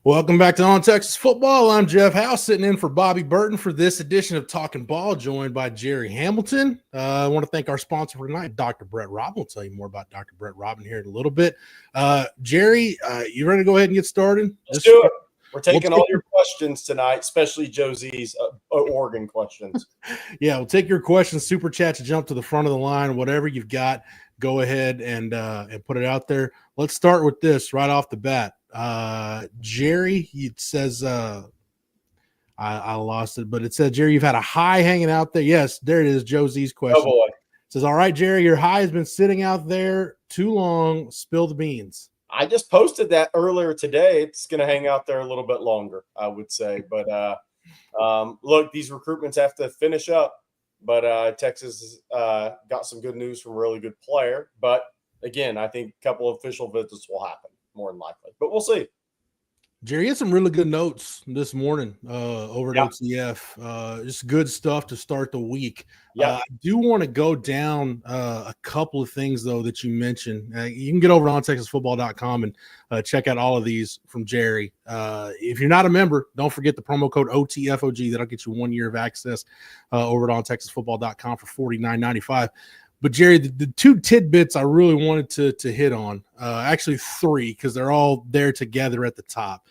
Welcome back to On Texas Football. I'm Jeff House, sitting in for Bobby Burton for this edition of Talkin' Ball, joined by Jerry Hamilton. I want to thank our sponsor for tonight, Dr. Brett Robin. We'll tell you more about Dr. Brett Robin here in a little bit. Jerry, you ready to go ahead and get started? Let's do it. We're taking all your questions tonight, especially Josie's Oregon questions. Yeah, we'll take your questions, super chat to jump to the front of the line, whatever you've got. Go ahead and put it out there. Let's start with this right off the bat. Jerry, it says I lost it, but it said, Jerry, you've had a high hanging out there. Yes, there it is. Josie's question. Oh boy. It says, all right, Jerry, your high has been sitting out there too long. Spill the beans. I just posted that earlier today. It's going to hang out there a little bit longer, I would say. But look, these recruitments have to finish up. But Texas got some good news from a really good player. But again, I think a couple of official visits will happen more than likely. But we'll see. Jerry had some really good notes this morning over at OTF. Just good stuff to start the week. I do want to go down a couple of things, though, that you mentioned. You can get over to ontexasfootball.com and check out all of these from Jerry. If you're not a member, don't forget the promo code OTFOG. That'll get you 1 year of access over at ontexasfootball.com for $49.95. But, Jerry, the two tidbits I really wanted to hit on, actually three, because they're all there together at the top.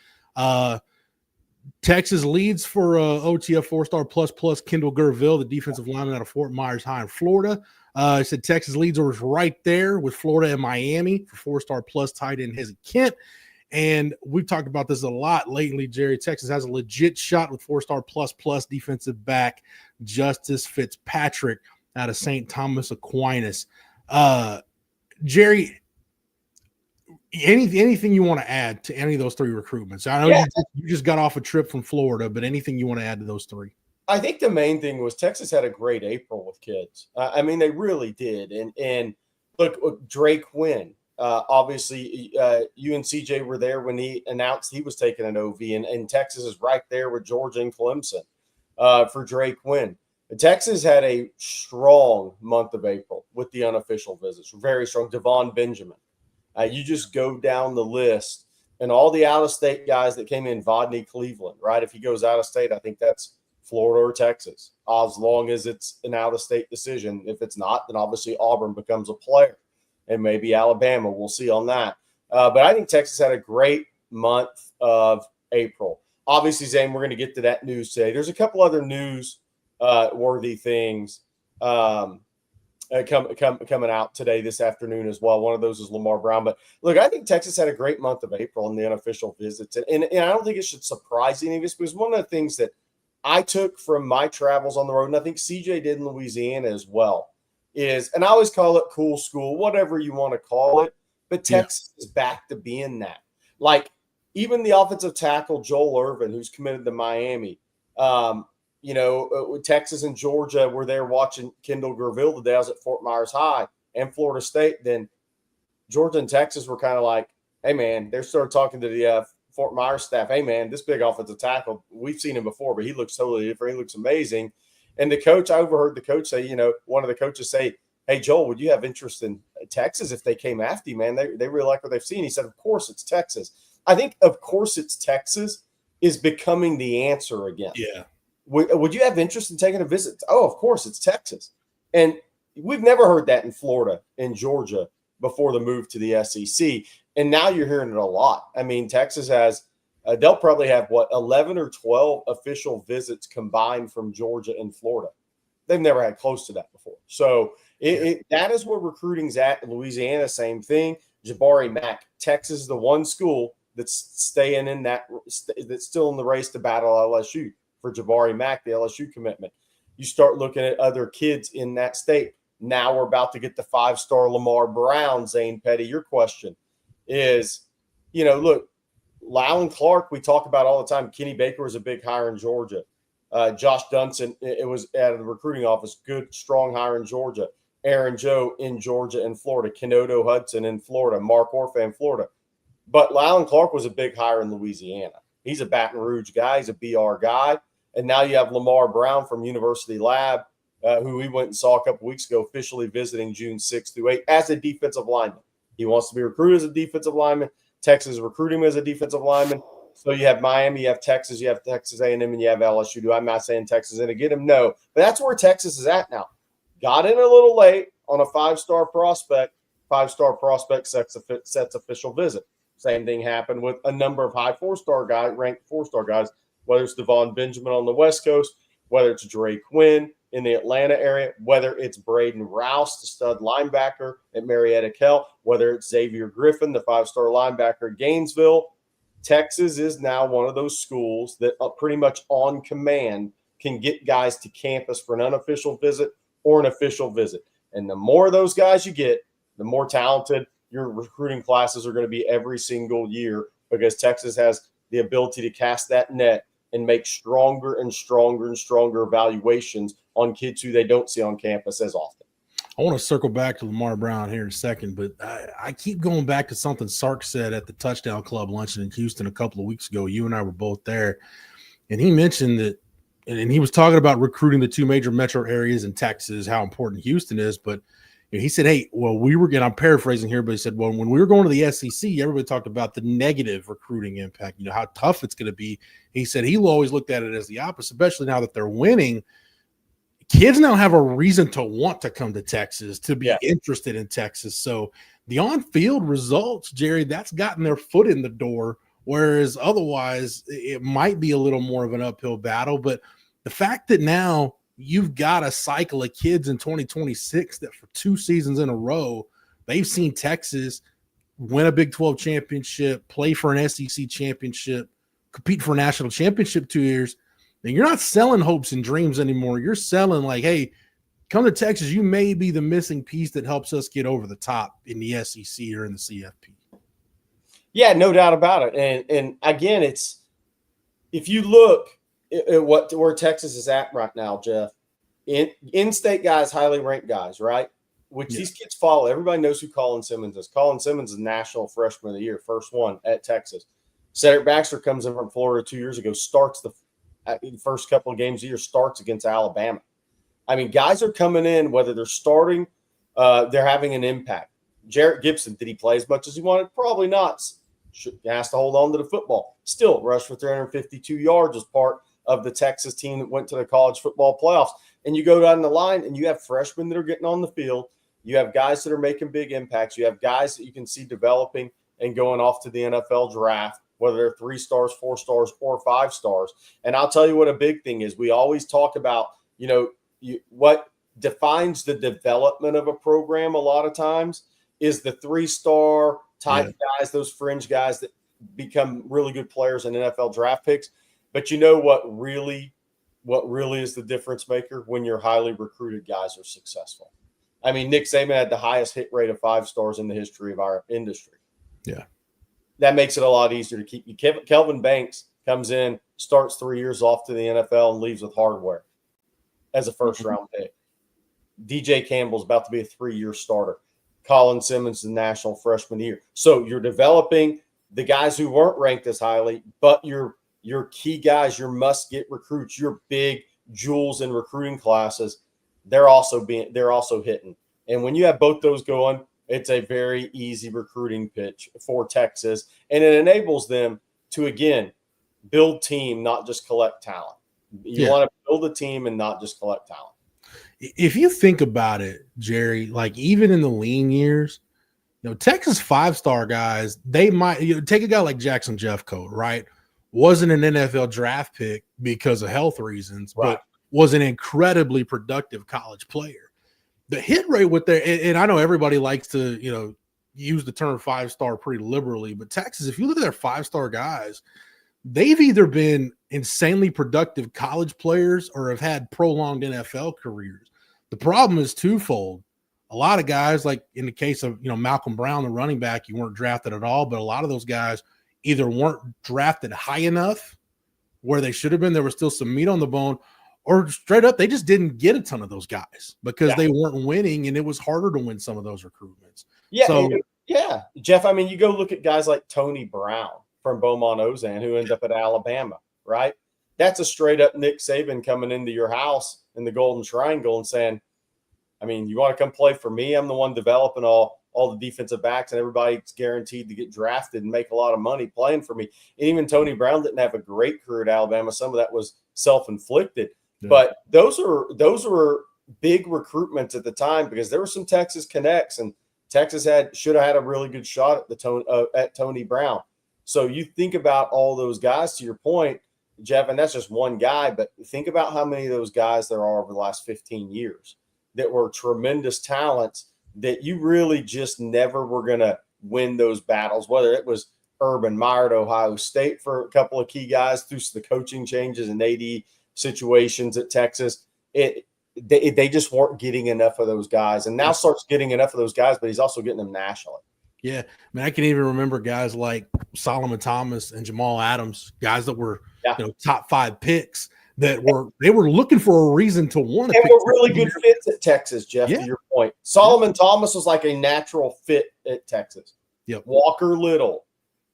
Texas leads for OTF 4-star plus Kendall Gerville, the defensive lineman out of Fort Myers High in Florida. I said Texas leads was right there with Florida and Miami for 4-star plus tight end Hezzy Kent. And we've talked about this a lot lately, Jerry. Texas has a legit shot with 4-star plus defensive back Justice Fitzpatrick out of St. Thomas Aquinas. Jerry, anything you want to add to any of those three recruitments? I know you just got off a trip from Florida, but anything you want to add to those three? I think the main thing was Texas had a great April with kids. I mean, they really did. And look, Drake Wynn, obviously you and CJ were there when he announced he was taking an OV, and Texas is right there with Georgia and Clemson for Drake Wynn. Texas had a strong month of April with the unofficial visits, very strong. Devon Benjamin. You just go down the list, and all the out-of-state guys that came in, Vodney Cleveland, right? If he goes out of state, I think that's Florida or Texas, as long as it's an out-of-state decision. If it's not, then obviously Auburn becomes a player, and maybe Alabama. We'll see on that. But I think Texas had a great month of April. Obviously, Zane, we're going to get to that news today. There's a couple other news worthy things coming out today, this afternoon as well. One of those is Lamar Brown. But look, I think Texas had a great month of April in the unofficial visits. And I don't think it should surprise any of us, because one of the things that I took from my travels on the road, and I think CJ did in Louisiana as well, is, and I always call it cool school, whatever you want to call it, but Texas is back to being that. Like, even the offensive tackle, Joel Irvin, who's committed to Miami, Texas and Georgia were there watching Kendall Gerville today. I was at Fort Myers High and Florida State. Then Georgia and Texas were kind of like, hey, man, they started talking to the Fort Myers staff. Hey, man, this big offensive tackle, we've seen him before, but he looks totally different. He looks amazing. And the coach, I overheard the coach say, one of the coaches say, hey, Joel, would you have interest in Texas if they came after you, man? They really like what they've seen. He said, of course, it's Texas. I think, of course, it's Texas is becoming the answer again. Yeah. Would you have interest in taking a visit? Oh, of course, it's Texas. And we've never heard that in Florida and Georgia before the move to the SEC. And now you're hearing it a lot. I mean, Texas has they'll probably have, 11 or 12 official visits combined from Georgia and Florida. They've never had close to that before. So that is where recruiting's at. Louisiana, same thing. Jabari Mack, Texas is the one school that's staying in that's still in the race to battle LSU. For Jabari Mack, the LSU commitment. You start looking at other kids in that state. Now we're about to get the 5-star Lamar Brown. Zane Petty, your question is, look, Lyle Clark, we talk about all the time. Kenny Baker was a big hire in Georgia. Josh Dunson, it was at the recruiting office, good, strong hire in Georgia. Aaron Joe in Georgia and Florida. Kenodo Hudson in Florida. Mark Orphan in Florida. But Lyle Clark was a big hire in Louisiana. He's a Baton Rouge guy. He's a BR guy. And now you have Lamar Brown from University Lab, who we went and saw a couple weeks ago, officially visiting June 6th through 8th as a defensive lineman. He wants to be recruited as a defensive lineman. Texas is recruiting him as a defensive lineman. So you have Miami, you have Texas A&M, and you have LSU. I'm not saying Texas is going to get him, no. But that's where Texas is at now. Got in a little late on a five-star prospect. Five-star prospect sets official visit. Same thing happened with a number of high four-star guys, ranked four-star guys, whether it's Devon Benjamin on the West Coast, whether it's Drake Quinn in the Atlanta area, whether it's Braden Rouse, the stud linebacker at Marietta Kell, whether it's Xavier Griffin, the five-star linebacker at Gainesville. Texas is now one of those schools that pretty much on command can get guys to campus for an unofficial visit or an official visit. And the more of those guys you get, the more talented your recruiting classes are going to be every single year, because Texas has the ability to cast that net and make stronger and stronger and stronger evaluations on kids who they don't see on campus as often. I want to circle back to Lamar Brown here in a second, but I keep going back to something Sark said at the Touchdown Club luncheon in Houston a couple of weeks ago. You and I were both there, and he mentioned that, and he was talking about recruiting the two major metro areas in Texas, how important Houston is, but he said, hey, well, I'm paraphrasing here, but he said, well, when we were going to the SEC, everybody talked about the negative recruiting impact, how tough it's going to be. He said he always looked at it as the opposite, especially now that they're winning. Kids now have a reason to want to come to Texas, to be interested in Texas. So the on-field results, Jerry, that's gotten their foot in the door, whereas otherwise it might be a little more of an uphill battle. But the fact that now you've got a cycle of kids in 2026 that for 2 seasons in a row, they've seen Texas win a Big 12 championship, play for an SEC championship, compete for a national championship 2 years. And you're not selling hopes and dreams anymore. You're selling like, hey, come to Texas. You may be the missing piece that helps us get over the top in the SEC or in the CFP. Yeah, no doubt about it. And again, it's, if you look at where Texas is at right now, Jeff, in-state guys, highly ranked guys, right? Which these kids follow. Everybody knows who Colin Simmons is. Colin Simmons is National Freshman of the Year, first one at Texas. Cedric Baxter comes in from Florida 2 years ago, starts the first couple of games of the year, starts against Alabama. I mean, guys are coming in, whether they're starting, they're having an impact. Jarrett Gibson, did he play as much as he wanted? Probably not. He has to hold on to the football. Still, rushed for 352 yards as part of the Texas team that went to the college football playoffs. And you go down the line and you have freshmen that are getting on the field. You have guys that are making big impacts. You have guys that you can see developing and going off to the NFL draft, whether they're 3 stars, 4 stars, or 5 stars. And I'll tell you what a big thing is. We always talk about, what defines the development of a program a lot of times is the 3-star type guys, those fringe guys that become really good players and NFL draft picks. But you know what really is the difference maker? When your highly recruited guys are successful. I mean, Nick Saban had the highest hit rate of 5 stars in the history of our industry. Yeah. That makes it a lot easier to keep you. Kelvin Banks comes in, starts 3 years off to the NFL, and leaves with hardware as a first-round pick. DJ Campbell's about to be a 3-year starter. Colin Simmons, the National Freshman of the Year. So you're developing the guys who weren't ranked as highly, but your key guys, your must-get recruits, your big jewels in recruiting classes, they're also hitting. And when you have both those going, it's a very easy recruiting pitch for Texas, and it enables them to, again, build team, not just collect talent. You want to build a team and not just collect talent. If you think about it, Jerry, like even in the lean years, Texas 5-star guys, they might take a guy like Jackson Jeffcoat, right? Wasn't an NFL draft pick because of health reasons, but was an incredibly productive college player. The hit rate with their, and I know everybody likes to, use the term 5-star pretty liberally, but Texas, if you look at their 5-star guys, they've either been insanely productive college players or have had prolonged NFL careers. The problem is twofold. A lot of guys, like in the case of, Malcolm Brown, the running back, you weren't drafted at all, but a lot of those guys either weren't drafted high enough where they should have been. There was still some meat on the bone, or straight up, they just didn't get a ton of those guys because they weren't winning, and it was harder to win some of those recruitments. Jeff, I mean, you go look at guys like Tony Brown from Beaumont Ozan, who ended up at Alabama, right? That's a straight up Nick Saban coming into your house in the Golden Triangle and saying, I mean, you want to come play for me? I'm the one developing all all the defensive backs, and everybody's guaranteed to get drafted and make a lot of money playing for me. And even Tony Brown didn't have a great career at Alabama. Some of that was self-inflicted. Yeah. But those were big recruitments at the time because there were some Texas connects, and Texas should have had a really good shot at Tony Brown. So you think about all those guys, to your point, Jeff, and that's just one guy, but think about how many of those guys there are over the last 15 years that were tremendous talents that you really just never were going to win those battles, whether it was Urban Meyer at Ohio State for a couple of key guys through the coaching changes and AD situations at Texas. They just weren't getting enough of those guys, and now Sark's getting enough of those guys, but he's also getting them nationally. Yeah, I mean, I can even remember guys like Solomon Thomas and Jamal Adams, guys that were top 5 picks that they were looking for a reason to want to. They were really good fits at Texas, Jeff. To your point, Solomon Thomas was like a natural fit at Texas. Yep. Walker Little,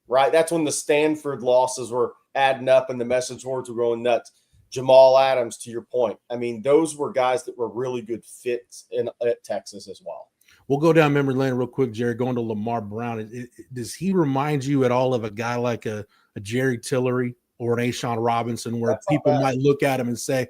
right? That's when the Stanford losses were adding up and the message boards were going nuts. Jamal Adams, to your point, I mean, those were guys that were really good fits at Texas as well. We'll go down memory lane real quick, Jerry, going to Lamar Brown. Does he remind you at all of a guy like a Jerry Tillery or an A'Shawn Robinson, where people might look at him and say,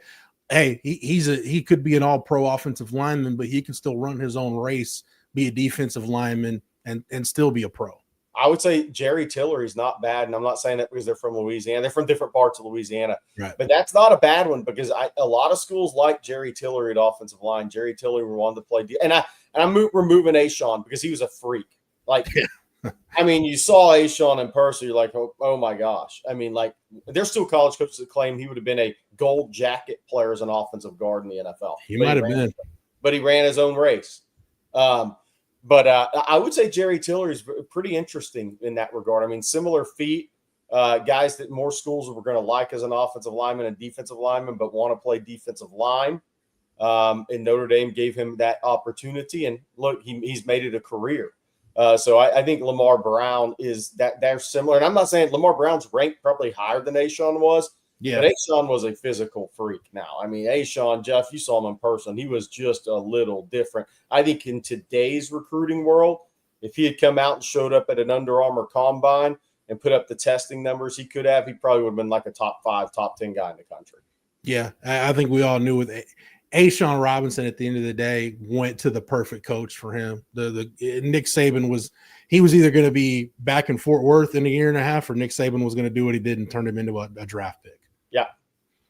hey, he could be an all-pro offensive lineman, but he can still run his own race, be a defensive lineman, and still be a pro? I would say Jerry Tillery's not bad, and I'm not saying that because they're from Louisiana. They're from different parts of Louisiana. Right. But that's not a bad one because a lot of schools like Jerry Tillery at offensive line. Jerry Tillery wanted to play – and I'm removing A'Shawn because he was a freak. Like, I mean, you saw A'Shawn in person, you're like, oh my gosh. I mean, like, there's still college coaches that claim he would have been a gold jacket player as an offensive guard in the NFL. He might have been. But he ran his own race. But I would say Jerry Tillery is pretty interesting in that regard. I mean, similar feat, guys that more schools were going to like as an offensive lineman and defensive lineman, but want to play defensive line. And Notre Dame gave him that opportunity. And look, he's made it a career. So I think Lamar Brown is that they're similar. And I'm not saying Lamar Brown's ranked probably higher than A'Shawn was. Yeah. But A'Shawn was a physical freak now. I mean, A'Shawn, Jeff, you saw him in person. He was just a little different. I think in today's recruiting world, if he had come out and showed up at an Under Armour combine and put up the testing numbers he could have, he probably would have been like a top 5, top 10 guy in the country. Yeah, I think we all knew with A'Shawn Robinson at the end of the day went to the perfect coach for him. The Nick Saban was either going to be back in Fort Worth in a year and a half, or Nick Saban was going to do what he did and turn him into a draft pick.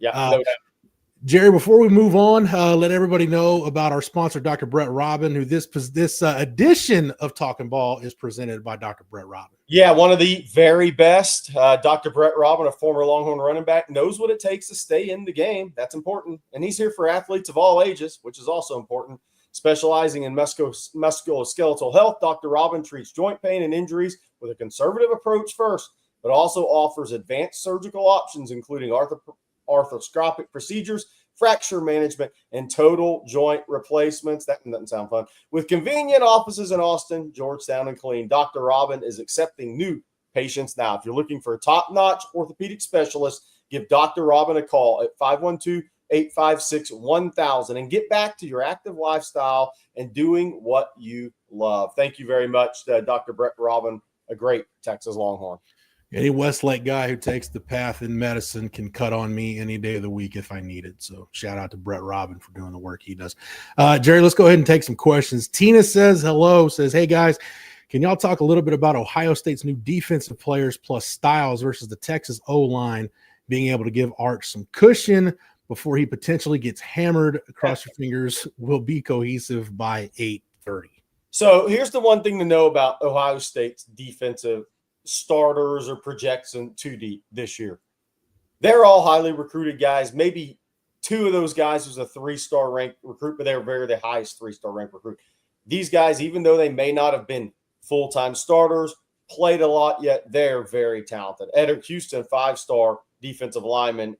Yeah. No doubt. Jerry, before we move on, let everybody know about our sponsor, Dr. Brett Robin, who this edition of Talkin' Ball is presented by Dr. Brett Robin. Yeah, one of the very best. Dr. Brett Robin, a former Longhorn running back, knows what it takes to stay in the game. That's important. And he's here for athletes of all ages, which is also important. Specializing in musculoskeletal health, Dr. Robin treats joint pain and injuries with a conservative approach first, but also offers advanced surgical options, including arthroscopic procedures, fracture management, and total joint replacements. That doesn't sound fun. With convenient offices in Austin, Georgetown, and Killeen, Dr. Robin is accepting new patients now. If you're looking for a top-notch orthopedic specialist, give Dr. Robin a call at 512-856-1000 and get back to your active lifestyle and doing what you love. Thank you very much, Dr. Brett Robin, a great Texas Longhorn. Any Westlake guy who takes the path in medicine can cut on me any day of the week if I need it. So shout out to Brett Robin for doing the work he does. Jerry, let's go ahead and take some questions. Tina says hello, says, hey guys, can y'all talk a little bit about Ohio State's new defensive players plus styles versus the Texas O-line being able to give Arch some cushion before he potentially gets hammered? Cross your fingers, will be cohesive by 8:30. So here's the one thing to know about Ohio State's defensive starters or projection 2D this year. They're all highly recruited guys. Maybe 2 of those guys was a 3-star ranked recruit, but they were the highest 3-star ranked recruit. These guys, even though they may not have been full-time starters, played a lot, yet they're very talented. Edric Houston, 5-star defensive lineman,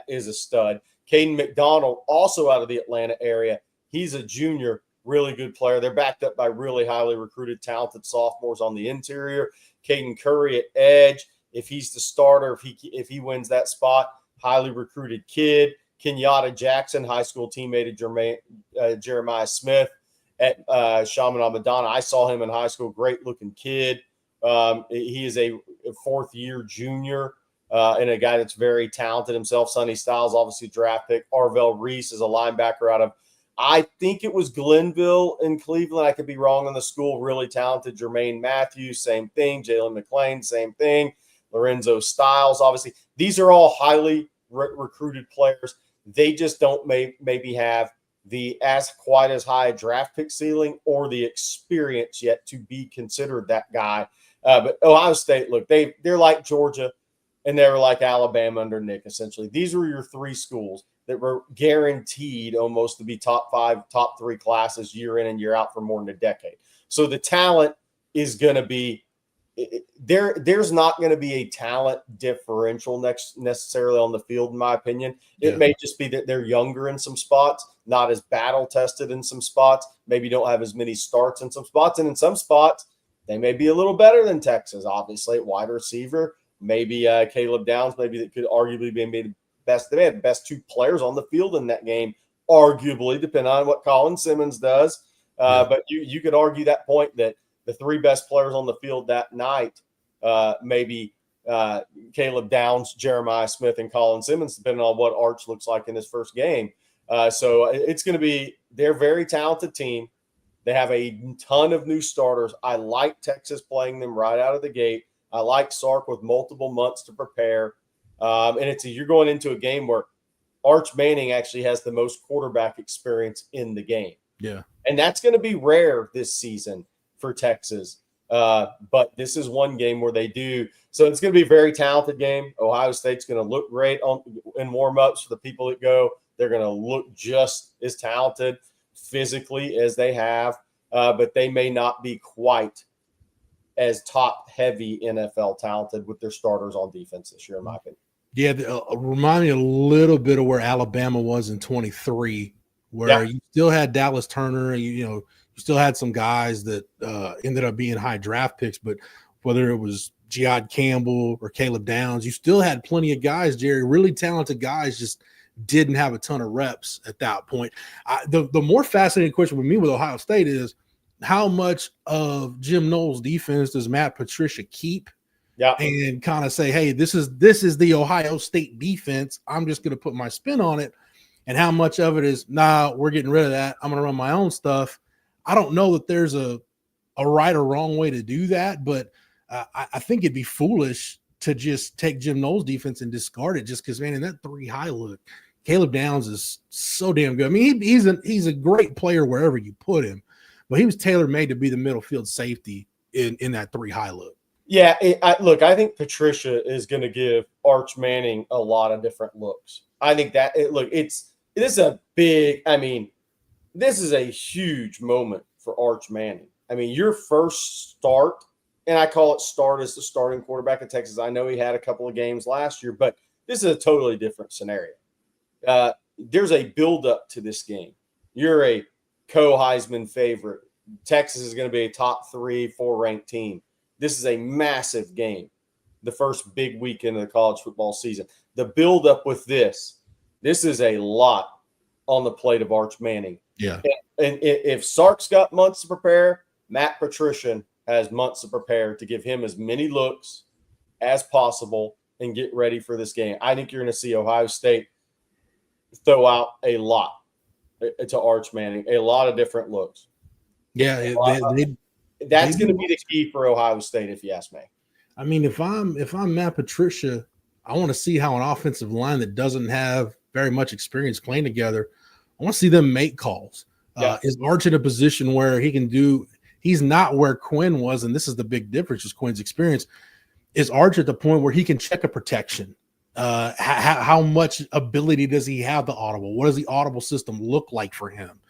is a stud. Caden McDonald, also out of the Atlanta area. He's a junior, really good player. They're backed up by really highly recruited, talented sophomores on the interior. Caden Curry at edge, if he's the starter, if he wins that spot, highly recruited kid. Kenyatta Jackson, high school teammate of Jeremiah Smith at Chaminade Madonna. I saw him in high school. Great looking kid. He is a fourth-year junior and a guy that's very talented himself. Sonny Styles, obviously draft pick. Arvell Reese is a linebacker out of, I think it was Glenville in Cleveland. I could be wrong on the school. Really talented. Jermaine Matthews, same thing. Jalen McClain, same thing. Lorenzo Styles, obviously. These are all highly recruited players. They just don't maybe have the quite as high draft pick ceiling or the experience yet to be considered that guy. But Ohio State, look, they're like Georgia and they're like Alabama under Nick, essentially. These were your three schools that were guaranteed almost to be top 5, top 3 classes year in and year out for more than a decade. So the talent is going to be there's not going to be a talent differential necessarily on the field, in my opinion. It may just be that they're younger in some spots, not as battle tested in some spots, maybe don't have as many starts in some spots. And in some spots, they may be a little better than Texas, obviously, at wide receiver. Maybe Caleb Downs, maybe that could arguably be the best. They had the best 2 players on the field in that game, arguably, depending on what Colin Simmons does. But you could argue that point that the 3 best players on the field that night, maybe Caleb Downs, Jeremiah Smith, and Colin Simmons, depending on what Arch looks like in his first game. So it's going to be – they're a very talented team. They have a ton of new starters. I like Texas playing them right out of the gate. I like Sark with multiple months to prepare. And you're going into a game where Arch Manning actually has the most quarterback experience in the game. Yeah. And that's going to be rare this season for Texas. But this is one game where they do. So it's going to be a very talented game. Ohio State's going to look great in warm-ups for the people that go. They're going to look just as talented physically as they have, but they may not be quite as top-heavy NFL talented with their starters on defense this year, in my opinion. Yeah, remind me a little bit of where Alabama was in 23, where you still had Dallas Turner, you still had some guys that ended up being high draft picks, but whether it was Jihad Campbell or Caleb Downs, you still had plenty of guys, Jerry, really talented guys, just didn't have a ton of reps at that point. The more fascinating question with me with Ohio State is how much of Jim Knowles' defense does Matt Patricia keep? Yeah, and kind of say, hey, this is the Ohio State defense. I'm just going to put my spin on it. And how much of it is, we're getting rid of that. I'm going to run my own stuff. I don't know that there's a right or wrong way to do that, but I think it'd be foolish to just take Jim Knowles' defense and discard it just because, man, in that 3 high look, Caleb Downs is so damn good. I mean, he's a great player wherever you put him, but he was tailor-made to be the middle field safety in that 3 high look. Yeah, I think Patricia is going to give Arch Manning a lot of different looks. I think that this is a huge moment for Arch Manning. I mean, your first start, and I call it start as the starting quarterback in Texas. I know he had a couple of games last year, but this is a totally different scenario. There's a buildup to this game. You're a co-Heisman favorite. Texas is going to be a top 3, 4 ranked team. This is a massive game, the first big weekend of the college football season. The buildup with this is a lot on the plate of Arch Manning. Yeah. And if Sark's got months to prepare, Matt Patricia has months to prepare to give him as many looks as possible and get ready for this game. I think you're going to see Ohio State throw out a lot to Arch Manning, a lot of different looks. Yeah, that's going to be the key for Ohio State, if you ask me. I mean, if I'm Matt Patricia, I want to see how an offensive line that doesn't have very much experience playing together, I want to see them make calls. Is Arch in a position where he can do – he's not where Quinn was, and this is the big difference is Quinn's experience. Is Arch at the point where he can check a protection? How much ability does he have to audible? What does the audible system look like for him?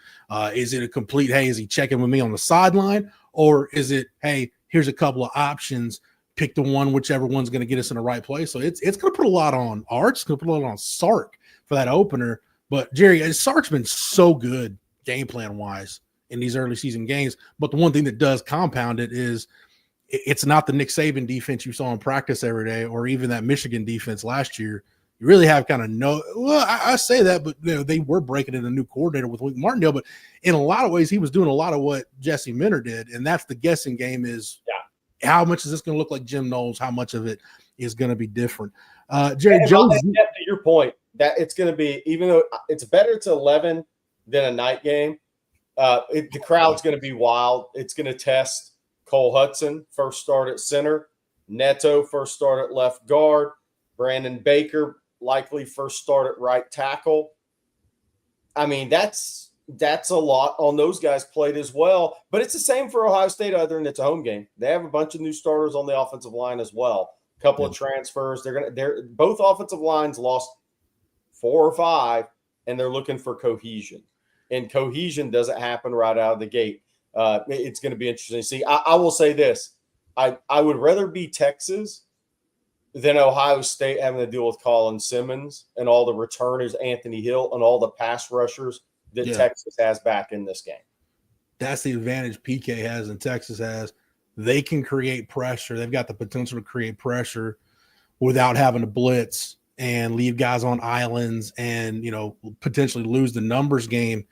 Is it a complete, hey, is he checking with me on the sideline? Or is it, hey, here's a couple of options, pick the one, whichever one's going to get us in the right place. So it's going to put a lot on Arch. It's going to put a lot on Sark for that opener. But, Jerry, Sark's been so good game plan-wise in these early season games. But the one thing that does compound it is it's not the Nick Saban defense you saw in practice every day or even that Michigan defense last year. you really have kind of no. Well, I say that, but they were breaking in a new coordinator with Wink Martindale, but in a lot of ways, he was doing a lot of what Jesse Minter did, and that's the guessing game. Is how much is this going to look like Jim Knowles? How much of it is going to be different? Jerry Jones. To your point, that it's going to be, even though it's better to 11 than a night game, the crowd's going to be wild. It's going to test Cole Hudson, first start at center, Neto, first start at left guard, Brandon Baker, likely first start at right tackle. I mean, that's a lot on those guys' plate as well. But it's the same for Ohio State, other than it's a home game. They have a bunch of new starters on the offensive line as well. A couple of transfers. They're both offensive lines lost 4 or 5, and they're looking for cohesion. And cohesion doesn't happen right out of the gate. It's going to be interesting to see. I will say this. I would rather be Texas than Ohio State having to deal with Colin Simmons and all the returners, Anthony Hill, and all the pass rushers that Texas has back in this game. That's the advantage PK has and Texas has. They can create pressure. They've got the potential to create pressure without having to blitz and leave guys on islands and, potentially lose the numbers game.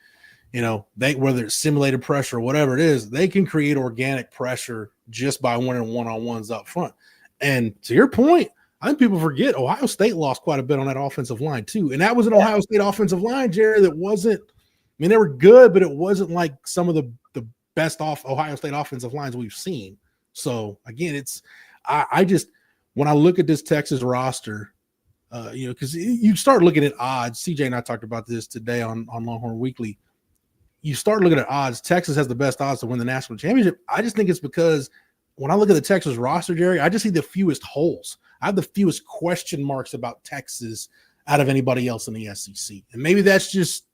Whether it's simulated pressure or whatever it is, they can create organic pressure just by winning one-on-ones up front. And to your point, I think people forget Ohio State lost quite a bit on that offensive line too. And that was an Ohio State offensive line, Jerry, that wasn't – I mean, they were good, but it wasn't like some of the best Ohio State offensive lines we've seen. So, again, I just – when I look at this Texas roster, because you start looking at odds. CJ and I talked about this today on Longhorn Weekly. You start looking at odds. Texas has the best odds to win the national championship. I just think it's because when I look at the Texas roster, Jerry, I just see the fewest holes. I have the fewest question marks about Texas out of anybody else in the SEC. And maybe that's just,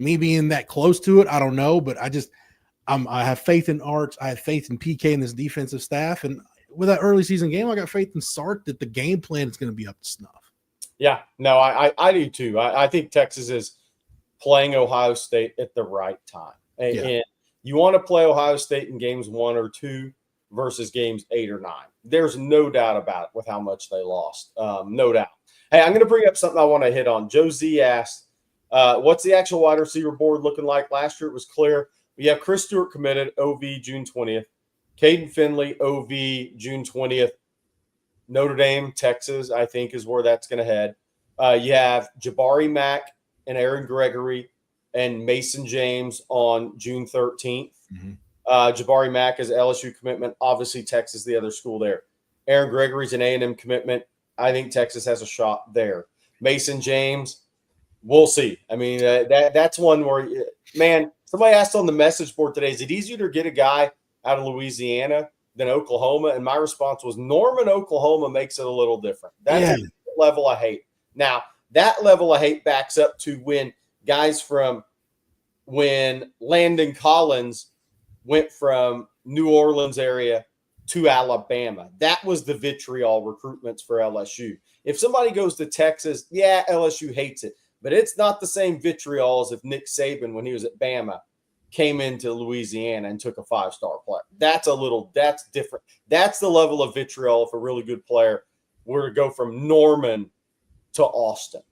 me being that close to it. I don't know, but I have faith in Arch. I have faith in PK and this defensive staff. And with that early season game, I got faith in Sark that the game plan is going to be up to snuff. Yeah, no, I do too. I think Texas is playing Ohio State at the right time. And you want to play Ohio State in games 1 or 2 versus games 8 or 9. There's no doubt about it with how much they lost. No doubt. Hey, I'm going to bring up something I want to hit on. Joe Z asked, what's the actual wide receiver board looking like? Last year it was clear. We have Chris Stewart committed, OV June 20th. Caden Finley, OV June 20th. Notre Dame, Texas, I think is where that's going to head. You have Jabari Mack and Aaron Gregory and Mason James on June 13th. Mm-hmm. Jabari Mack is LSU commitment. Obviously, Texas, the other school there. Aaron Gregory's an A&M commitment. I think Texas has a shot there. Mason James, we'll see. I mean, that's one where, man, somebody asked on the message board today, is it easier to get a guy out of Louisiana than Oklahoma? And my response was Norman, Oklahoma makes it a little different. That's a level of hate. Now, that level of hate backs up to when Landon Collins went from New Orleans area to Alabama. That was the vitriol recruitments for LSU. If somebody goes to Texas, LSU hates it. But it's not the same vitriol as if Nick Saban, when he was at Bama, came into Louisiana and took a 5-star player. That's different. That's the level of vitriol if a really good player were to go from Norman to Austin.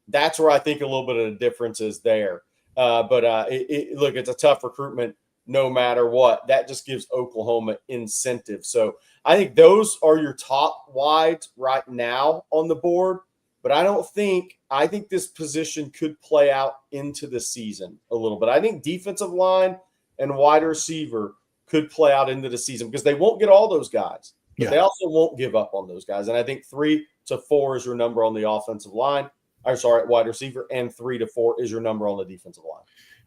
That's where I think a little bit of the difference is there. Look, it's a tough recruitment no matter what. That just gives Oklahoma incentive. So I think those are your top wides right now on the board. But I think this position could play out into the season a little bit. I think defensive line and wide receiver could play out into the season because they won't get all those guys. But they also won't give up on those guys. And I think 3 to 4 is your number on the offensive line. Wide receiver, and 3 to 4 is your number on the defensive line.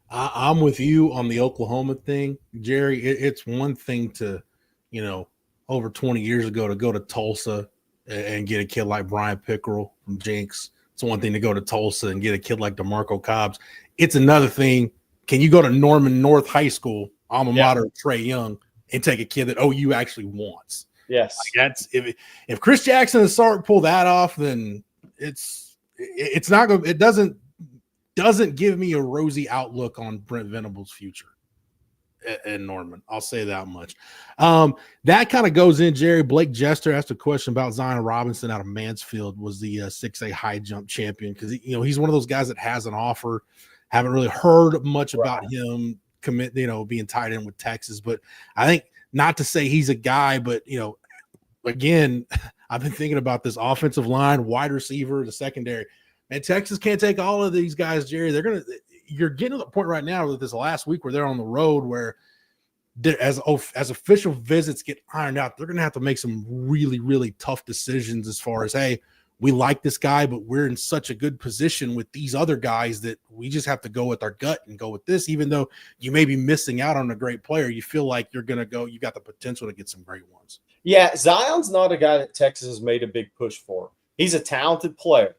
I'm with you on the Oklahoma thing, Jerry. It's one thing to, over 20 years ago to go to Tulsa and get a kid like Brian Pickerel from Jinx. It's one thing to go to Tulsa and get a kid like DeMarco Cobbs. It's another thing. Can you go to Norman North High School, alma mater of Trey Young, and take a kid that OU actually wants? Yes. That's if Chris Jackson and Sark pull that off, then it's not going. It doesn't give me a rosy outlook on Brent Venables' future. in Norman. I'll say that much. That kind of goes in, Jerry. Blake Jester asked a question about Zion Robinson out of Mansfield, was the 6A high jump champion, because he's one of those guys that has an offer. Haven't really heard much about him being tied in with Texas, but I think, not to say he's a guy, but again, I've been thinking about this offensive line, wide receiver, the secondary. And Texas can't take all of these guys, Jerry. You're getting to the point right now with this last week where they're on the road, where as official visits get ironed out, they're going to have to make some really, really tough decisions as far as, hey, we like this guy, but we're in such a good position with these other guys that we just have to go with our gut and go with this. Even though you may be missing out on a great player, you feel like you got the potential to get some great ones. Yeah, Zion's not a guy that Texas has made a big push for. He's a talented player.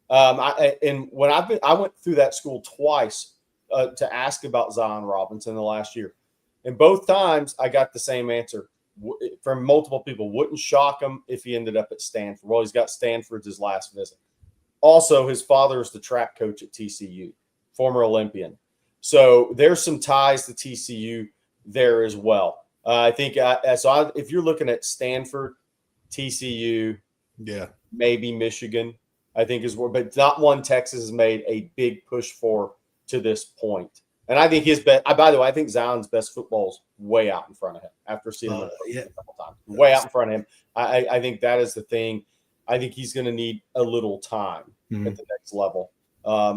I went through that school twice to ask about Zion Robinson in the last year, and both times I got the same answer from multiple people. Wouldn't shock him if he ended up at Stanford. Well, he's got Stanford's his last visit. Also, his father is the track coach at TCU, former Olympian. So there's some ties to TCU there as well. I think if you're looking at Stanford, TCU, maybe Michigan, I think is where, but not one Texas has made a big push for to this point. And I think by the way, I think Zion's best football is way out in front of him after seeing him a couple times. Way out in front of him. I think that is the thing. I think he's going to need a little time at the next level.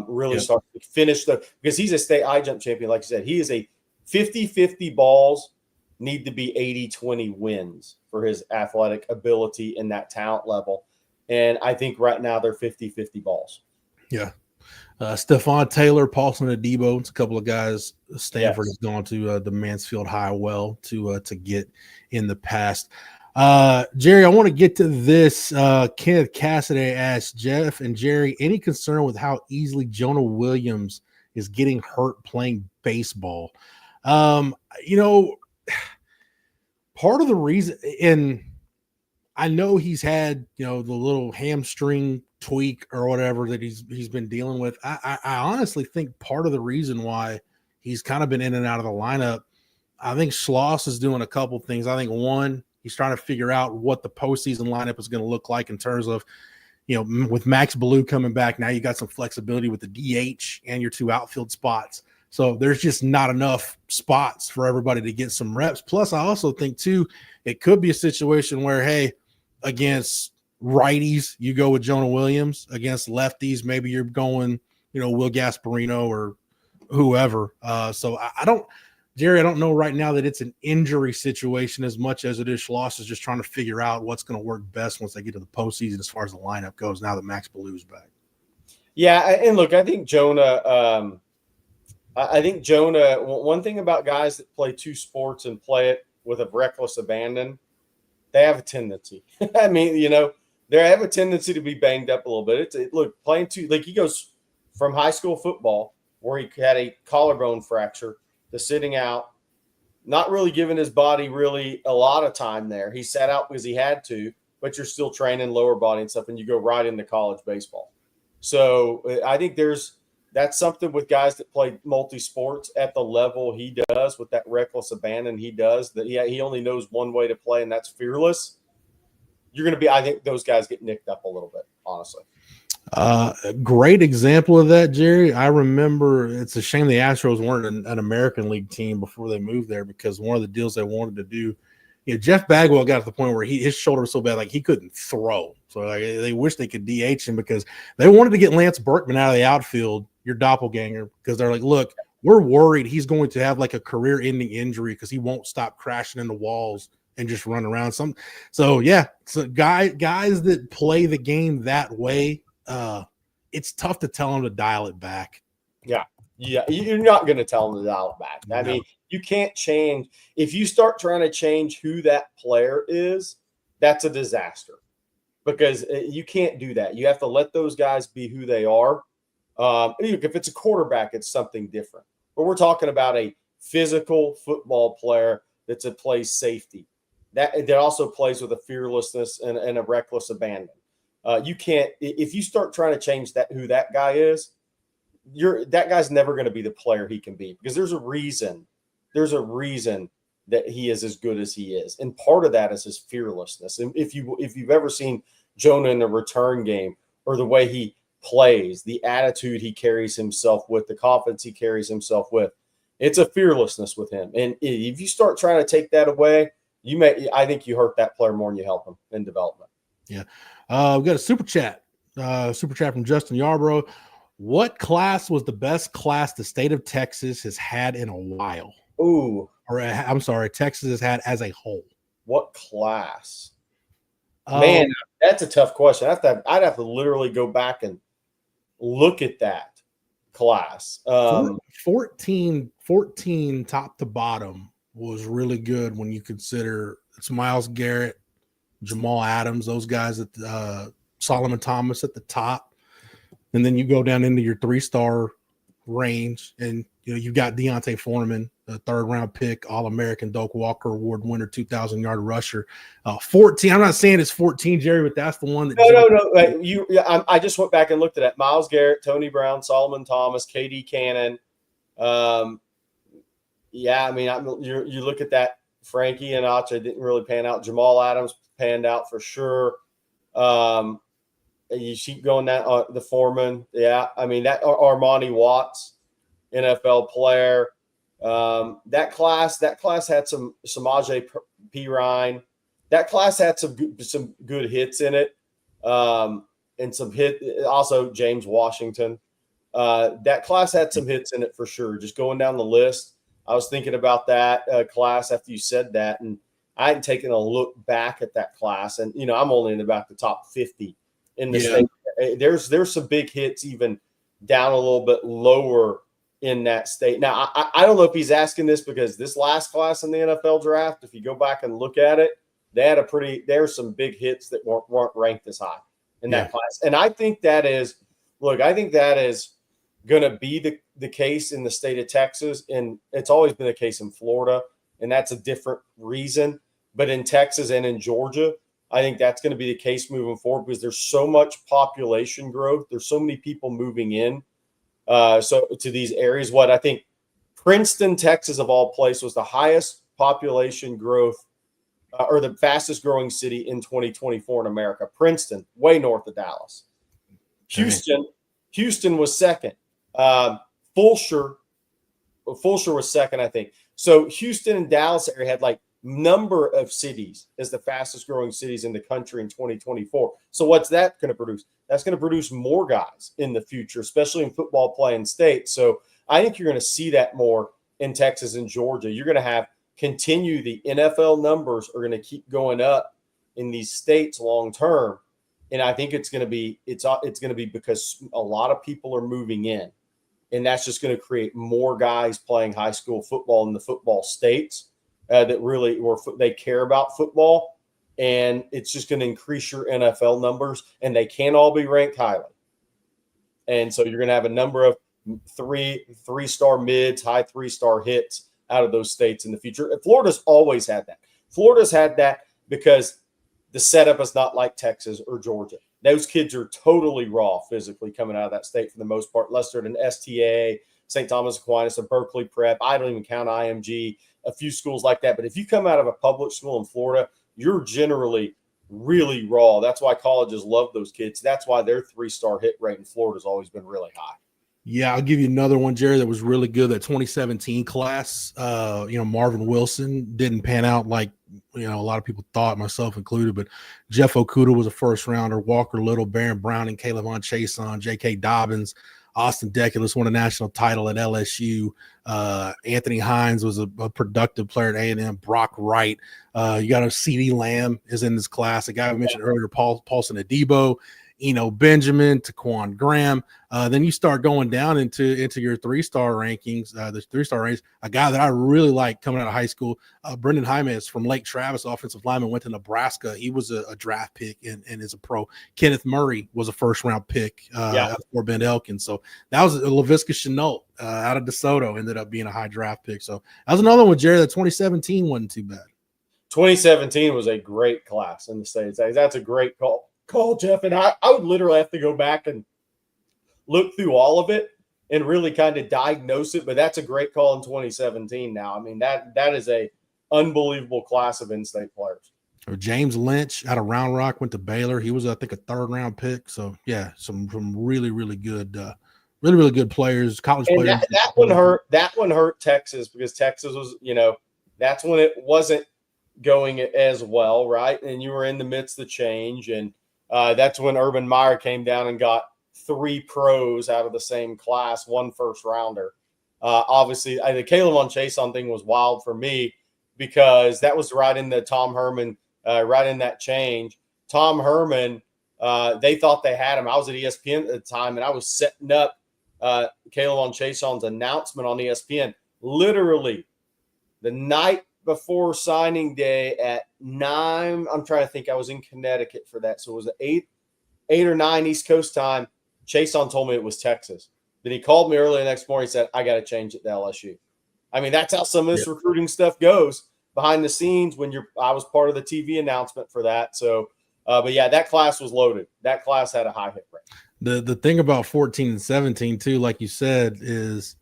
Really start to finish because he's a state high jump champion. Like you said, he is a 50-50 balls need to be 80-20 wins for his athletic ability and that talent level. And I think right now they're 50-50 balls. Yeah. Stephon Taylor, Paulson Adebo, it's a couple of guys Stanford has gone to the Mansfield High well to get in the past. Jerry, I want to get to this. Kenneth Cassidy asked Jeff and Jerry, any concern with how easily Jonah Williams is getting hurt playing baseball? Part of the reason, and I know he's had, the little hamstring tweak or whatever that he's been dealing with. I honestly think part of the reason why he's kind of been in and out of the lineup, I think Schloss is doing a couple things. I think one, he's trying to figure out what the postseason lineup is going to look like in terms of, with Max Ballou coming back, now you got some flexibility with the DH and your two outfield spots. So there's just not enough spots for everybody to get some reps. Plus, I also think, too, it could be a situation where, hey, against righties, you go with Jonah Williams. Against lefties, maybe you're going, Will Gasparino or whoever. So I don't know right now that it's an injury situation as much as it is Schloss is just trying to figure out what's going to work best once they get to the postseason as far as the lineup goes now that Max Ballou's back. Yeah, and look, I think Jonah one thing about guys that play two sports and play it with a reckless abandon, they have a tendency. I mean, they have a tendency to be banged up a little bit. Playing two, like he goes from high school football where he had a collarbone fracture to sitting out, not really giving his body really a lot of time there. He sat out because he had to, but you're still training lower body and stuff, and you go right into college baseball. So I think that's something with guys that play multi-sports at the level he does with that reckless abandon he does, that he only knows one way to play, and that's fearless. I think those guys get nicked up a little bit, honestly. A great example of that, Jerry. I remember it's a shame the Astros weren't an American League team before they moved there, because one of the deals they wanted to do, Jeff Bagwell got to the point where his shoulder was so bad, like he couldn't throw. So they wish they could DH him because they wanted to get Lance Berkman out of the outfield, your doppelganger, because they're like, look, we're worried he's going to have like a career-ending injury because he won't stop crashing into walls and just run around. So guys that play the game that way, it's tough to tell them to dial it back. Yeah, you're not going to tell them to dial it back. I mean, you can't change. If you start trying to change who that player is, that's a disaster, because you can't do that. You have to let those guys be who they are. If it's a quarterback, it's something different. But we're talking about a physical football player that plays safety. That also plays with a fearlessness and a reckless abandon. You can't, if you start trying to change who that guy is, that guy's never going to be the player he can be, because there's a reason there's a reason that he is as good as he is, and part of that is his fearlessness. And if you've ever seen Jonah in a return game, or the way he plays, the attitude he carries himself with, the confidence he carries himself with, it's a fearlessness with him. And if you start trying to take that away, I think you hurt that player more than you help him in development. Yeah. We've got a super chat from Justin Yarbrough. What class was the best class the state of Texas has had in a while? Ooh. Or I'm sorry, Texas has had as a whole. What class? Man, that's a tough question. I'd have to literally go back and look at that class. 14 top to bottom was really good when you consider it's Myles Garrett, Jamal Adams, those guys at Solomon Thomas at the top. And then you go down into your 3-star range, and you've got Deontay Foreman, a 3rd-round pick, All-American Doak Walker Award winner, 2,000-yard rusher. 14. I'm not saying it's 14, Jerry, but that's the one that. No. I just went back and looked at that. Myles Garrett, Tony Brown, Solomon Thomas, KD Cannon. Yeah, I mean, you look at that. Frankie and Acha didn't really pan out. Jamal Adams panned out for sure. You keep going that the Foreman. Yeah, I mean that Armani Watts, NFL player. That class had some Samaje Perine. That class had some good hits in it, and some hit. Also James Washington. That class had some hits in it for sure. Just going down the list, I was thinking about that class after you said that, and I hadn't taken a look back at that class. And I'm only in about the top 50 in the state. There's some big hits even down a little bit lower in that state. Now, I don't know if he's asking this because this last class in the NFL draft, if you go back and look at it, there's some big hits that weren't ranked as high in that class. And I think that is going to be the case in the state of Texas. And it's always been the case in Florida, and that's a different reason. But in Texas and in Georgia, I think that's going to be the case moving forward because there's so much population growth. There's so many people moving in so to these areas. What I think Princeton, Texas, of all places, was the highest population growth or the fastest growing city in 2024 in America. Princeton, way north of Dallas. Houston was second. Fulshire was second, I think. So Houston and Dallas area had like number of cities as the fastest growing cities in the country in 2024. So what's that going to produce? That's going to produce more guys in the future, especially in football playing states. So I think you're going to see that more in Texas and Georgia. You're going to continue the NFL numbers are going to keep going up in these states long term. And I think it's going to be because a lot of people are moving in, and that's just going to create more guys playing high school football in the football states that really they care about football, and it's just going to increase your NFL numbers, and they can't all be ranked highly. And so you're going to have a number of three-star mids, high 3-star hits out of those states in the future. Florida's always had that. Florida's had that because the setup is not like Texas or Georgia. Those kids are totally raw physically coming out of that state for the most part. Less than STA, St. Thomas Aquinas, and Berkeley Prep. I don't even count IMG, a few schools like that. But if you come out of a public school in Florida, you're generally really raw. That's why colleges love those kids. That's why their 3-star hit rate in Florida has always been really high. Yeah, I'll give you another one, Jerry, that was really good. That 2017 class, Marvin Wilson didn't pan out like, a lot of people thought, myself included, but Jeff Okuda was a first-rounder, Walker Little, Baron Browning, Caleb Chason, J.K. Dobbins, Austin Deculus won a national title at LSU. Anthony Hines was a productive player at A&M. Brock Wright. You got CeeDee Lamb is in this class. A guy we mentioned earlier, Paulson Adebo. Benjamin, Taquan Graham. Then you start going down into your 3-star rankings, the 3-star range. A guy that I really like coming out of high school, Brendan Jaimes from Lake Travis, offensive lineman, went to Nebraska. He was a draft pick and is a pro. Kenneth Murray was a first-round pick for Ben Elkins. So that was Laviska Shenault out of DeSoto, ended up being a high draft pick. So that was another one, Jerry. That 2017 wasn't too bad. 2017 was a great class in the States. That's a great call, Jeff. And I would literally have to go back and look through all of it and really kind of diagnose it. But that's a great call in 2017 now. I mean, that is a unbelievable class of in-state players. Or James Lynch out of Round Rock went to Baylor. He was, I think, a 3rd-round pick. So, yeah, some really, really good really good players, college and players. That one hurt. That one hurt Texas because Texas was, that's when it wasn't going as well, right? And you were in the midst of change, and that's when Urban Meyer came down and got 3 pros out of the same class, 1 first-rounder. Obviously, the Caleb Chason thing was wild for me because that was right in the Tom Herman, right in that change. Tom Herman, they thought they had him. I was at ESPN at the time, and I was setting up Caleb Chason's announcement on ESPN literally the night before signing day at 9. I'm trying to think. I was in Connecticut for that, so it was 8 or 9 East Coast time. Chason told me it was Texas. Then he called me early the next morning and said, I got to change it to LSU. I mean, that's how some of this recruiting stuff goes behind the scenes when I was part of the TV announcement for that. So, but yeah, that class was loaded. That class had a high hit rate. The thing about 14 and 17 too, like you said, is,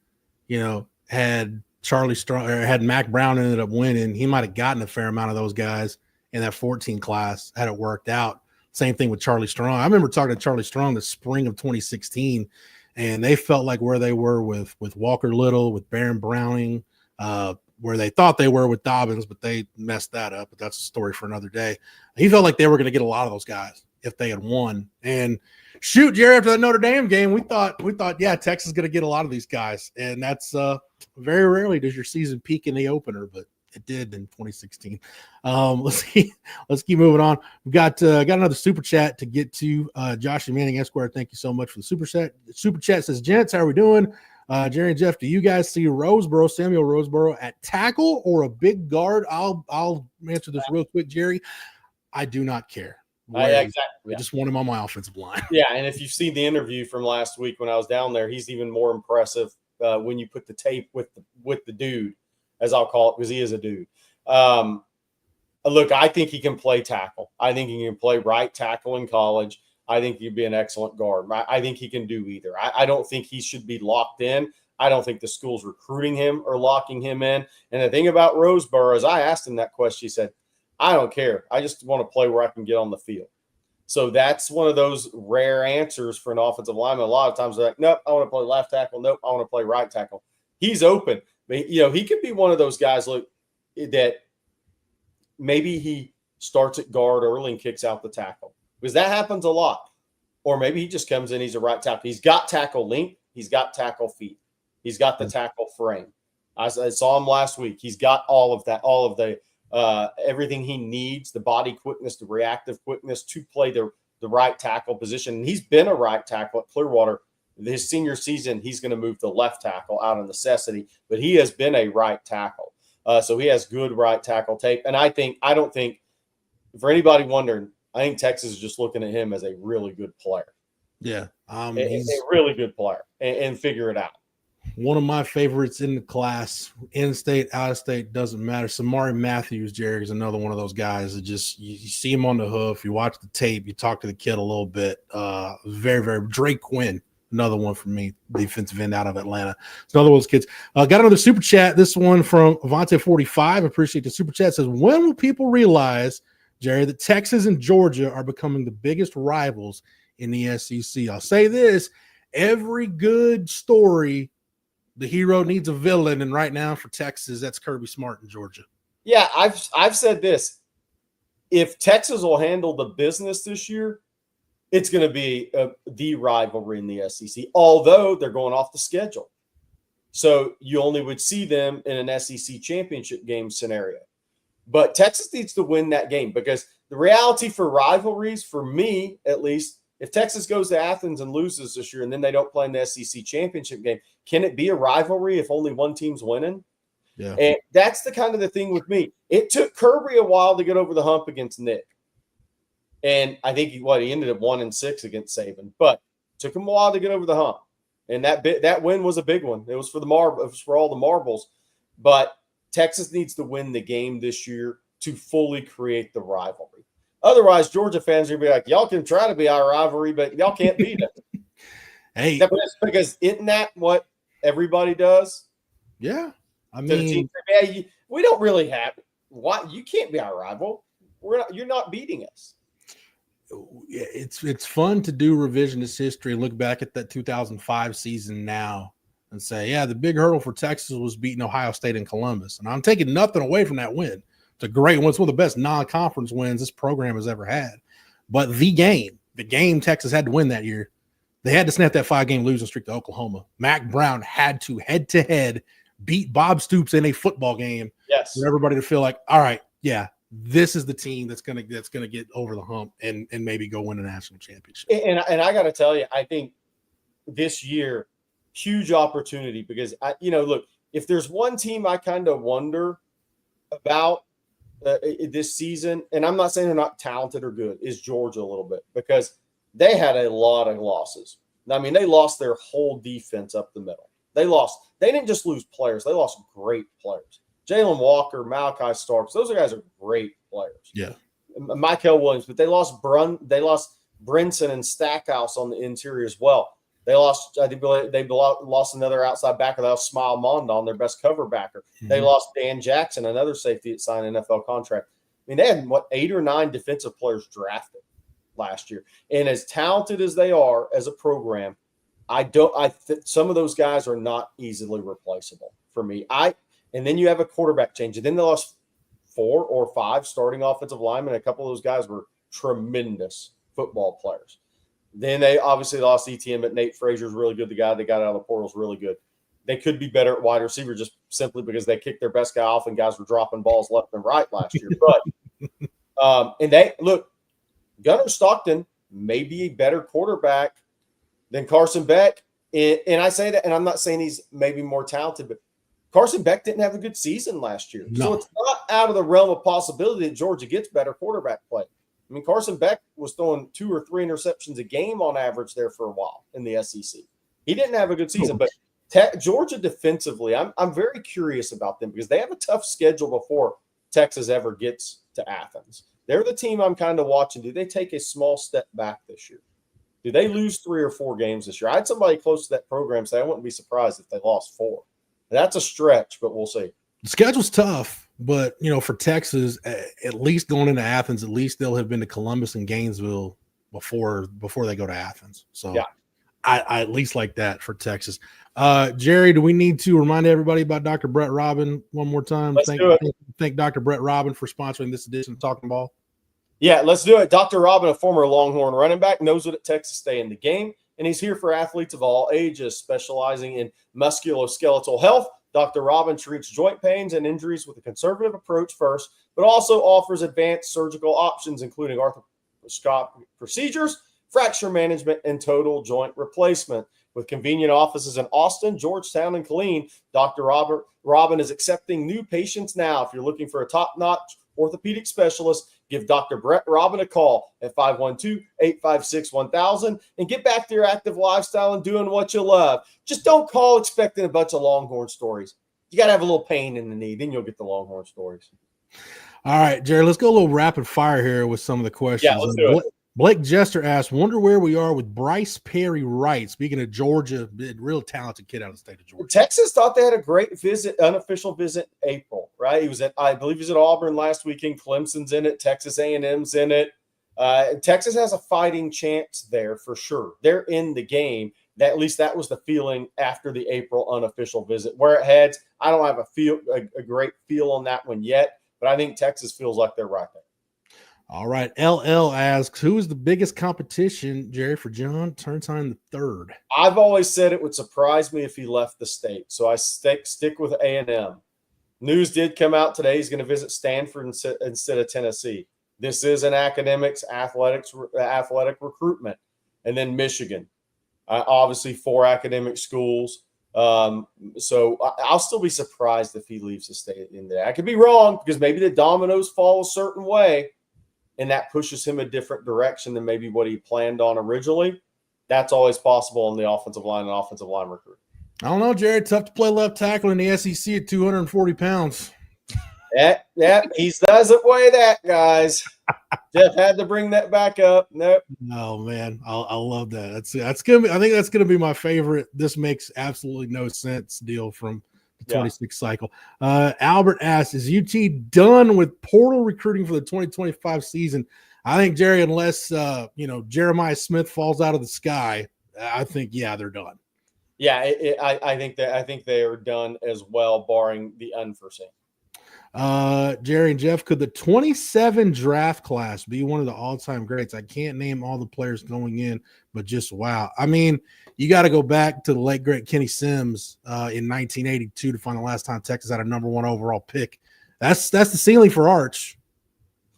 had Charlie Strong or had Mac Brown ended up winning, he might have gotten a fair amount of those guys in that 14 class had it worked out. Same thing with Charlie Strong. I remember talking to Charlie Strong the spring of 2016, and they felt like where they were with Walker Little, with Baron Browning, where they thought they were with Dobbins, but they messed that up. But that's a story for another day. He felt like they were going to get a lot of those guys if they had won. And shoot, Jerry, after that Notre Dame game, we thought, yeah, Texas is going to get a lot of these guys. And that's very rarely does your season peak in the opener, but it did in 2016. Let's keep moving on. We've got another super chat to get to. Josh and Manning Esquire, thank you so much for the super chat. Super chat says, gents, how are we doing? Jerry and Jeff, do you guys see Samuel Roseboro at tackle or a big guard? I'll answer this real quick, Jerry. I do not care. Exactly. I just want him on my offensive line. Yeah, and if you've seen the interview from last week when I was down there, he's even more impressive when you put the tape with the dude, as I'll call it, because he is a dude. Look, I think he can play tackle. I think he can play right tackle in college. I think he'd be an excellent guard. I think he can do either. I don't think he should be locked in. I don't think the schools recruiting him or locking him in. And the thing about Roseboro is I asked him that question. He said, I don't care. I just want to play where I can get on the field. So that's one of those rare answers for an offensive lineman. A lot of times they're like, nope, I want to play left tackle. Nope, I want to play right tackle. He's open. But, he could be one of those guys that maybe he starts at guard early and kicks out the tackle. Because that happens a lot. Or maybe he just comes in, he's a right tackle. He's got tackle length. He's got tackle feet. He's got the tackle frame. I saw him last week. He's got all of that, all of the everything he needs, the body quickness, the reactive quickness to play the right tackle position. And he's been a right tackle at Clearwater. His senior season, he's going to move to left tackle out of necessity. But he has been a right tackle. So he has good right tackle tape. And I don't think, for anybody wondering, I think Texas is just looking at him as a really good player. Yeah. He's a really good player and figure it out. One of my favorites in the class, in-state, out-of-state, doesn't matter. Samari Matthews, Jerry, is another one of those guys that just you see him on the hoof, you watch the tape, you talk to the kid a little bit. Very, very Drake Quinn, another one for me, defensive end out of Atlanta. It's another one of those kids. Got another super chat. This one from Avante45. Appreciate the super chat. It says, when will people realize, Jerry, that Texas and Georgia are becoming the biggest rivals in the SEC? I'll say this, every good story, the hero needs a villain, and right now for Texas, that's Kirby Smart in Georgia. Yeah, I've said this. If Texas will handle the business this year, it's going to be the rivalry in the SEC, although they're going off the schedule. So you only would see them in an SEC championship game scenario. But Texas needs to win that game because the reality for rivalries, for me at least, if Texas goes to Athens and loses this year and then they don't play in the SEC championship game, can it be a rivalry if only one team's winning? Yeah. And that's the kind of the thing with me. It took Kirby a while to get over the hump against Nick. And I think he ended up 1-6 against Saban, but it took him a while to get over the hump. And that win was a big one. It was for all the marbles. But Texas needs to win the game this year to fully create the rivalry. Otherwise, Georgia fans are going to be like, y'all can try to be our rivalry, but y'all can't beat it. Hey, because isn't that what everybody does? Yeah, I mean, we don't really have what you can't be our rival. You're not beating us. It's fun to do revisionist history and look back at that 2005 season now and say, yeah, the big hurdle for Texas was beating Ohio State and Columbus. And I'm taking nothing away from that win. It's a great one. It's one of the best non-conference wins this program has ever had. But the game Texas had to win that year, they had to snap that 5-game losing streak to Oklahoma. Mac Brown had to head-to-head beat Bob Stoops in a football game for everybody to feel like, all right, yeah, this is the team that's gonna get over the hump and maybe go win a national championship. And I got to tell you, I think this year, huge opportunity because look, if there's one team I kind of wonder about this season, and I'm not saying they're not talented or good, is Georgia a little bit because they had a lot of losses. I mean, they lost their whole defense up the middle. They didn't just lose players; they lost great players. Jalen Walker, Malachi Starks, those guys are great players. Yeah. Michael Williams, but they lost Brinson and Stackhouse on the interior as well. They lost, I think they lost another outside backer. That was Smile Mondon, their best cover backer. Mm-hmm. They lost Dan Jackson, another safety that signed an NFL contract. I mean, they had 8 or 9 defensive players drafted last year. And as talented as they are as a program, some of those guys are not easily replaceable for me. And then you have a quarterback change. And then they lost 4 or 5 starting offensive linemen. A couple of those guys were tremendous football players. Then they obviously lost ETN, but Nate Frazier's really good. The guy they got out of the portal is really good. They could be better at wide receiver just simply because they kicked their best guy off and guys were dropping balls left and right last year. But and they look, Gunnar Stockton may be a better quarterback than Carson Beck. And I say that, and I'm not saying he's maybe more talented, but Carson Beck didn't have a good season last year. No. So it's not out of the realm of possibility that Georgia gets better quarterback play. I mean, Carson Beck was throwing 2 or 3 interceptions a game on average there for a while in the SEC. He didn't have a good season, but Georgia defensively, I'm very curious about them because they have a tough schedule before Texas ever gets to Athens. They're the team I'm kind of watching. Do they take a small step back this year? Do they lose 3 or 4 games this year? I had somebody close to that program say I wouldn't be surprised if they lost 4. That's a stretch, but we'll see. The schedule's tough, but, for Texas, at least going into Athens, at least they'll have been to Columbus and Gainesville before they go to Athens. So yeah. I at least like that for Texas. Jerry, do we need to remind everybody about Dr. Brett Robin one more time? Thank Dr. Brett Robin for sponsoring this edition of Talking Ball. Yeah, let's do it. Dr. Robin, a former Longhorn running back, knows what it takes to stay in the game. And he's here for athletes of all ages, specializing in musculoskeletal health. Dr. Robin treats joint pains and injuries with a conservative approach first, but also offers advanced surgical options, including arthroscopic procedures, fracture management, and total joint replacement. With convenient offices in Austin, Georgetown, and Killeen, Dr. Robin is accepting new patients now. If you're looking for a top-notch orthopedic specialist, give Dr. Brett Robin a call at 512-856-1000 and get back to your active lifestyle and doing what you love. Just don't call expecting a bunch of Longhorn stories. You got to have a little pain in the knee, then you'll get the Longhorn stories. All right, Jerry, let's go a little rapid fire here with some of the questions. Yeah, let's do it. Blake Jester asked, wonder where we are with Bryce Perry Wright. Speaking of Georgia, real talented kid out of the state of Georgia. Texas thought they had a great unofficial visit in April, right? I believe he was at Auburn last weekend. Clemson's in it. Texas A&M's in it. Texas has a fighting chance there for sure. They're in the game. At least that was the feeling after the April unofficial visit. Where it heads, I don't have a great feel on that one yet, but I think Texas feels like they're right there. All right. LL asks, who is the biggest competition, Jerry, for John Turntine III? I've always said it would surprise me if he left the state, so I stick with A&M. News did come out today. He's going to visit Stanford instead of Tennessee. This is an athletic recruitment. And then Michigan. Obviously, 4 academic schools. So I'll still be surprised if he leaves the state in there. I could be wrong because maybe the dominoes fall a certain way, and that pushes him a different direction than maybe what he planned on originally. That's always possible on the offensive line and offensive line recruit. I don't know, Jared. Tough to play left tackle in the SEC at 240 pounds. Yeah, he doesn't weigh that, guys. Jeff had to bring that back up. Nope. Oh man, I love that. That's gonna be. I think that's gonna be my favorite. This makes absolutely no sense deal from the 26 cycle. Albert asks, "Is UT done with portal recruiting for the 2025 season?" I think, Jerry, unless Jeremiah Smith falls out of the sky, I think they're done. Yeah, I think they are done as well, barring the unforeseen. Jerry and Jeff, could the 27 draft class be one of the all-time greats? I can't name all the players going in, but just wow. I mean, you got to go back to the late great Kenny Sims in 1982 to find the last time Texas had a number 1 overall pick. That's the ceiling for Arch.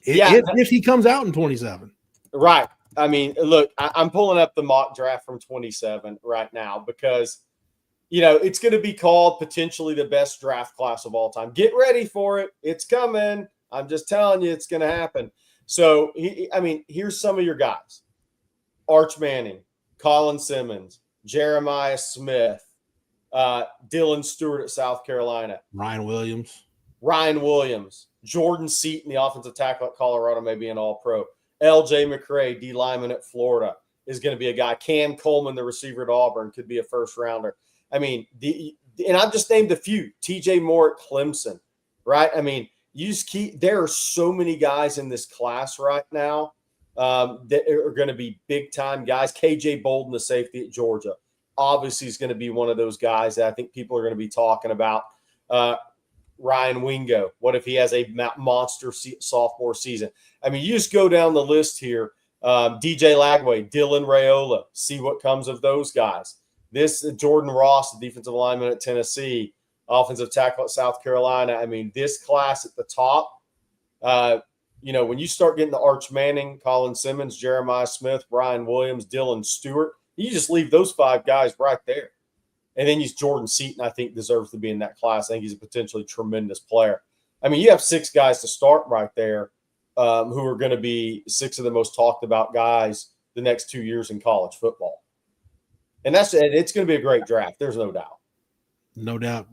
If he comes out in 27. Right. I mean, look, I'm pulling up the mock draft from 27 right now because it's going to be called potentially the best draft class of all time. Get ready for it. It's coming. I'm just telling you, it's going to happen. So, here's some of your guys. Arch Manning, Colin Simmons, Jeremiah Smith, Dylan Stewart at South Carolina. Ryan Williams, Jordan Seaton, the offensive tackle at Colorado, may be an all-pro. L.J. McCray, D lineman at Florida, is going to be a guy. Cam Coleman, the receiver at Auburn, could be a first-rounder. I mean, and I've just named a few. TJ Moore at Clemson, right? I mean, there are so many guys in this class right now that are going to be big-time guys. KJ Bolden, the safety at Georgia, obviously is going to be one of those guys that I think people are going to be talking about. Ryan Wingo, what if he has a monster sophomore season? I mean, you just go down the list here. DJ Lagway, Dylan Raiola, see what comes of those guys. This Jordan Ross, the defensive lineman at Tennessee, offensive tackle at South Carolina. I mean, this class at the top, when you start getting to Arch Manning, Colin Simmons, Jeremiah Smith, Ryan Williams, Dylan Stewart, you just leave those 5 guys right there. And then Jordan Seaton, I think, deserves to be in that class. I think he's a potentially tremendous player. I mean, you have 6 guys to start right there who are going to be 6 of the most talked about guys the next 2 years in college football. And it's going to be a great draft. There's no doubt. No doubt.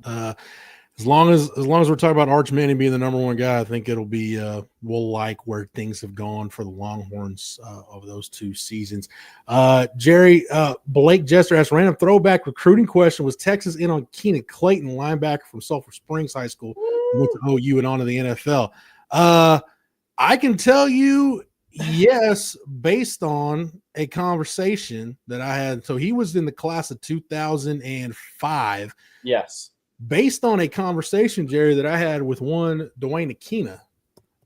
As long as we're talking about Arch Manning being the number 1 guy, I think it'll be we'll like where things have gone for the Longhorns over those 2 seasons. Jerry, Blake Jester asked, random throwback recruiting question: was Texas in on Keenan Clayton, linebacker from Sulphur Springs High School, who went to OU and on to the NFL? I can tell you yes, based on a conversation that I had. So he was in the class of 2005. Yes. Based on a conversation, Jerry, that I had with one Dwayne Akina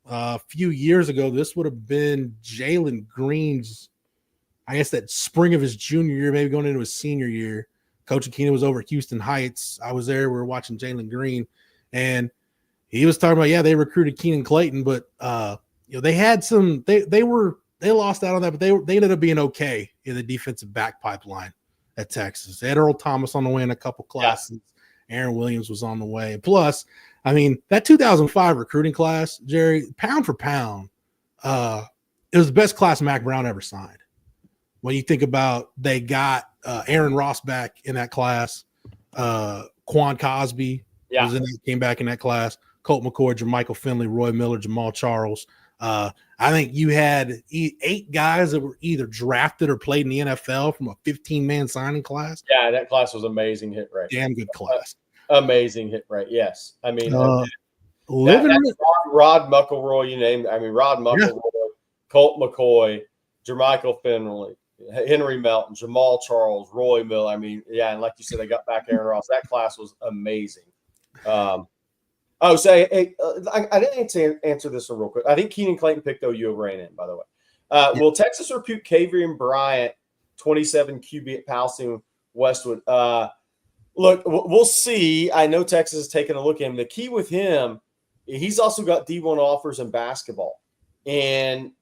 a few years ago. This would have been Jalen Green's, I guess, that spring of his junior year, maybe going into his senior year. Coach Akina was over at Houston Heights. I was there. We were watching Jalen Green, and he was talking about, they recruited Keenan Clayton, but they had some. They lost out on that, but they ended up being okay in the defensive back pipeline at Texas. They had Earl Thomas on the way in a couple classes. Yeah. Aaron Williams was on the way. Plus, I mean, that 2005 recruiting class, Jerry, pound for pound, it was the best class Mac Brown ever signed. When you think about, they got Aaron Ross back in that class, Quan Cosby came back in that class, Colt McCoy, Jermichael Finley, Roy Miller, Jamal Charles. I think you had 8 guys that were either drafted or played in the NFL from a 15-man signing class. Yeah, that class was amazing hit rate. Damn good class. Amazing hit rate, yes. I mean, Rod McElroy, you named. I mean, Rod McElroy, Colt McCoy, Jermichael Finley, Henry Melton, Jamal Charles, Roy Miller. I mean, and like you said, they got back Aaron Ross. That class was amazing. I didn't answer this one real quick. I think Keenan Clayton picked OU over A&M, by the way. Will Texas recruit Kavian Bryant, 27 QB at Palestine Westwood? Look, we'll see. I know Texas is taking a look at him. The key with him, he's also got D1 offers in basketball. And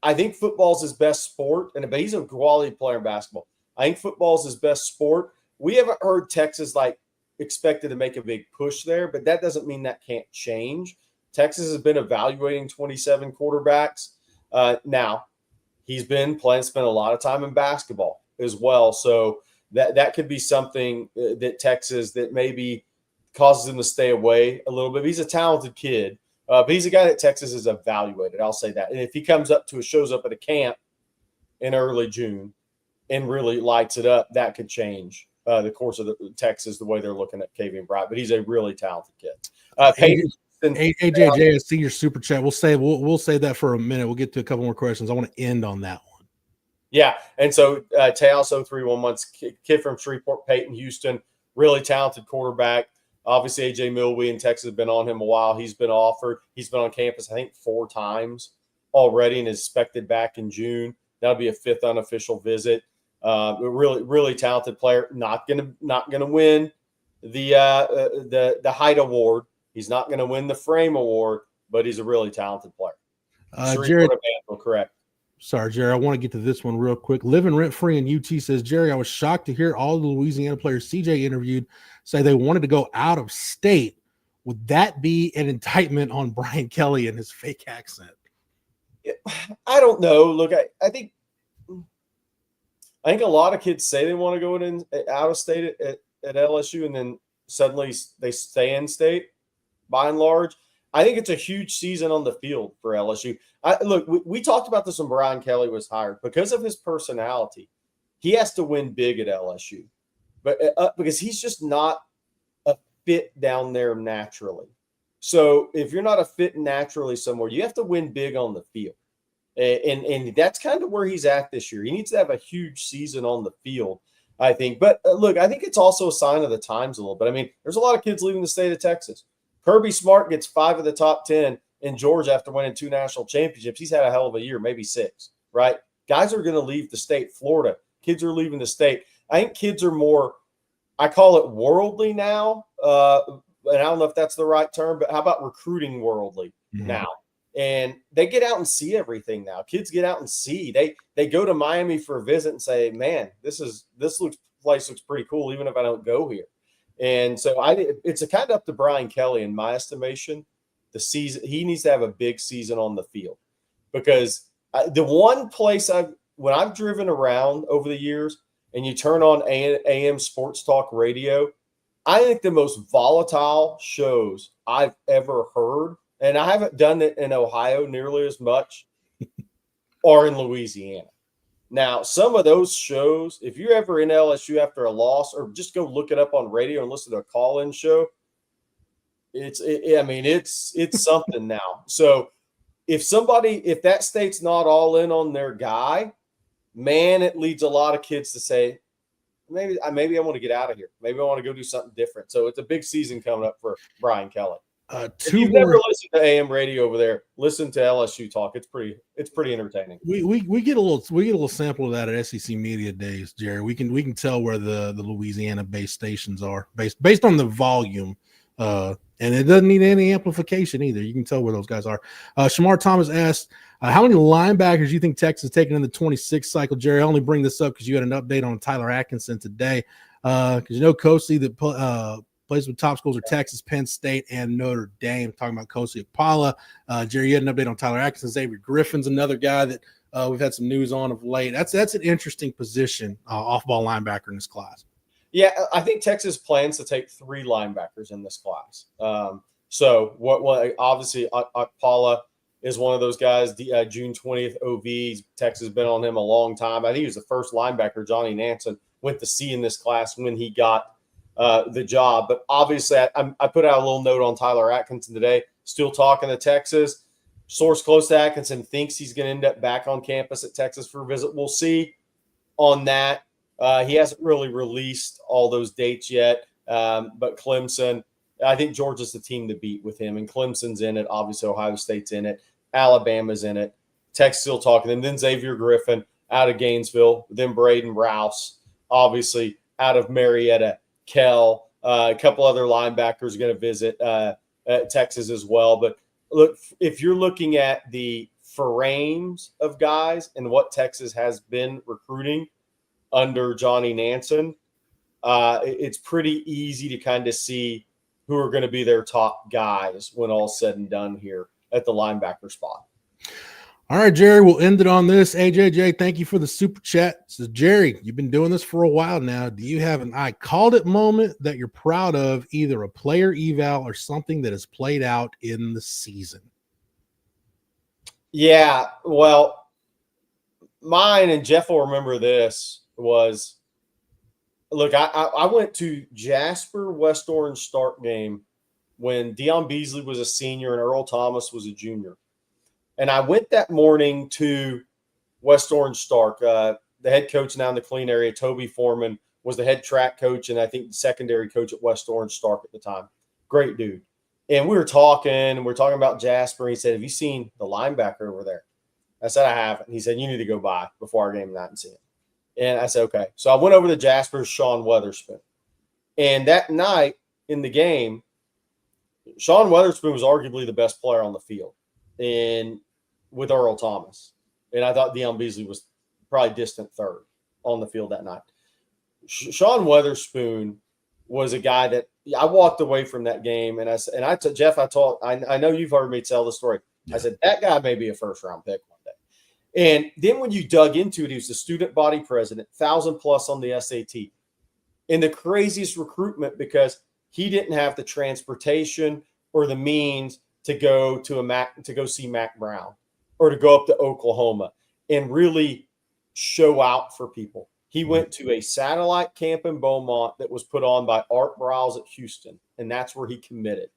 I think football's his best sport, but he's a quality player in basketball. I think football's his best sport. We haven't heard Texas expected to make a big push there, but that doesn't mean that can't change. Texas has been evaluating 27 quarterbacks. Now, he's been spent a lot of time in basketball as well. So that could be something that Texas that maybe causes him to stay away a little bit. He's a talented kid, But he's a guy that Texas has evaluated. I'll say that. And if he shows up at a camp in early June and really lights it up, that could change the course of Texas, the way they're looking at Kavian Bright. But he's a really talented kid. AJJ, I see your super chat. We'll save that for a minute. We'll get to a couple more questions. I want to end on that one. Yeah, and so Teos 0311, kid from Shreveport, Peyton, Houston, really talented quarterback. Obviously, AJ Milwee in Texas have been on him a while. He's been offered. He's been on campus, I think, 4 times already, and is expected back in June. That'll be a 5th unofficial visit. Really, really talented player. Not gonna win the height award. He's not gonna win the frame award, but he's a really talented player. Jared, correct. Sorry, Jerry. I want to get to this one real quick. Living rent free in UT says, Jerry, I was shocked to hear all the Louisiana players CJ interviewed say they wanted to go out of state. Would that be an indictment on Brian Kelly and his fake accent? I don't know. Look, I think a lot of kids say they want to go out of state at LSU, and then suddenly they stay in state by and large. I think it's a huge season on the field for LSU. Look, we talked about this when Brian Kelly was hired. Because of his personality, he has to win big at LSU, but because he's just not a fit down there naturally. So if you're not a fit naturally somewhere, you have to win big on the field, and that's kind of where he's at this year. He needs to have a huge season on the field, I think. But look, I think it's also a sign of the times a little bit. I mean, there's a lot of kids leaving the state of Texas. Kirby Smart gets 5 of the top 10 in Georgia after winning 2 national championships. He's had a hell of a year, maybe 6, right? Guys are going to leave the state. Florida, kids are leaving the state. I think kids are more, I call it worldly now. And I don't know if that's the right term, but how about recruiting worldly now? And they get out and see everything now. Kids get out and see. They go to Miami for a visit and say, man, this place looks pretty cool, even if I don't go here. And so it's a kind of up to Brian Kelly, in my estimation. The season, he needs to have a big season on the field, because the one place when I've driven around over the years and you turn on AM Sports Talk radio, I think the most volatile shows I've ever heard, and I haven't done it in Ohio nearly as much, are in Louisiana. Now, some of those shows, if you're ever in LSU after a loss, or just go look it up on radio and listen to a call-in show, it's something now. So if that state's not all in on their guy, man, it leads a lot of kids to say, maybe I want to get out of here. Maybe I want to go do something different. So it's a big season coming up for Brian Kelly. If you've never listened to AM radio over there, listen to LSU talk. It's pretty entertaining. We get a little sample of that at SEC Media Days, Jerry. We can tell where the Louisiana based stations are based on the volume, and it doesn't need any amplification either. You can tell where those guys are. Shamar Thomas asked, how many linebackers do you think Texas is taking in the 26th cycle, Jerry? I only bring this up because you had an update on Tyler Atkinson today, because Kosi that plays with top schools are Texas, Penn State, and Notre Dame. Talking about Kosi Akpala. Jerry, you had an update on Tyler Atkinson. Xavier Griffin's another guy that we've had some news on of late. That's an interesting position, off-ball linebacker in this class. Yeah, I think Texas plans to take 3 linebackers in this class. So obviously Akpala is one of those guys. June 20th OV. Texas has been on him a long time. I think he was the first linebacker Johnny Nansen went to see in this class when he got the job. But obviously I put out a little note on Tyler Atkinson today, still talking to Texas. Source close to Atkinson thinks he's going to end up back on campus at Texas for a visit. We'll see on that. He hasn't really released all those dates yet. But Clemson, I think Georgia's the team to beat with him, and Clemson's in it. Obviously Ohio State's in it. Alabama's in it. Texas still talking. And then Xavier Griffin out of Gainesville, then Braden Rouse, obviously out of Marietta. Kell, a couple other linebackers are going to visit Texas as well. But look, if you're looking at the frames of guys and what Texas has been recruiting under Johnny Nansen, it's pretty easy to kind of see who are going to be their top guys when all's said and done here at the linebacker spot. All right, Jerry, we'll end it on this. AJJ, thank you for the super chat. Says, Jerry, you've been doing this for a while now. Do you have an I called it moment that you're proud of, either a player eval or something that has played out in the season? Yeah, well, mine, and Jeff will remember this, was, look, I went to Jasper West Orange Stark game when Deion Beasley was a senior and Earl Thomas was a junior. And I went that morning to West Orange Stark. The head coach now in the clean area, Toby Foreman, was the head track coach and I think the secondary coach at West Orange Stark at the time. Great dude. And we were talking about Jasper. He said, have you seen the linebacker over there? I said, I haven't. He said, you need to go by before our game tonight and see him. And I said, okay. So I went over to Jasper's Sean Weatherspoon. And that night in the game, Sean Weatherspoon was arguably the best player on the field, and with Earl Thomas. And I thought Deion Beasley was probably distant third on the field that night. Sean Weatherspoon was a guy that I walked away from that game, and I told Jeff, I know you've heard me tell the story. Yeah. I said, that guy may be a first-round pick one day. And then when you dug into it, he was the student body president, 1,000 plus on the SAT. And the craziest recruitment because he didn't have the transportation or the means to go to see Mac Brown or to go up to Oklahoma and really show out for people. He went to a satellite camp in Beaumont that was put on by Art Briles at Houston, and that's where he committed.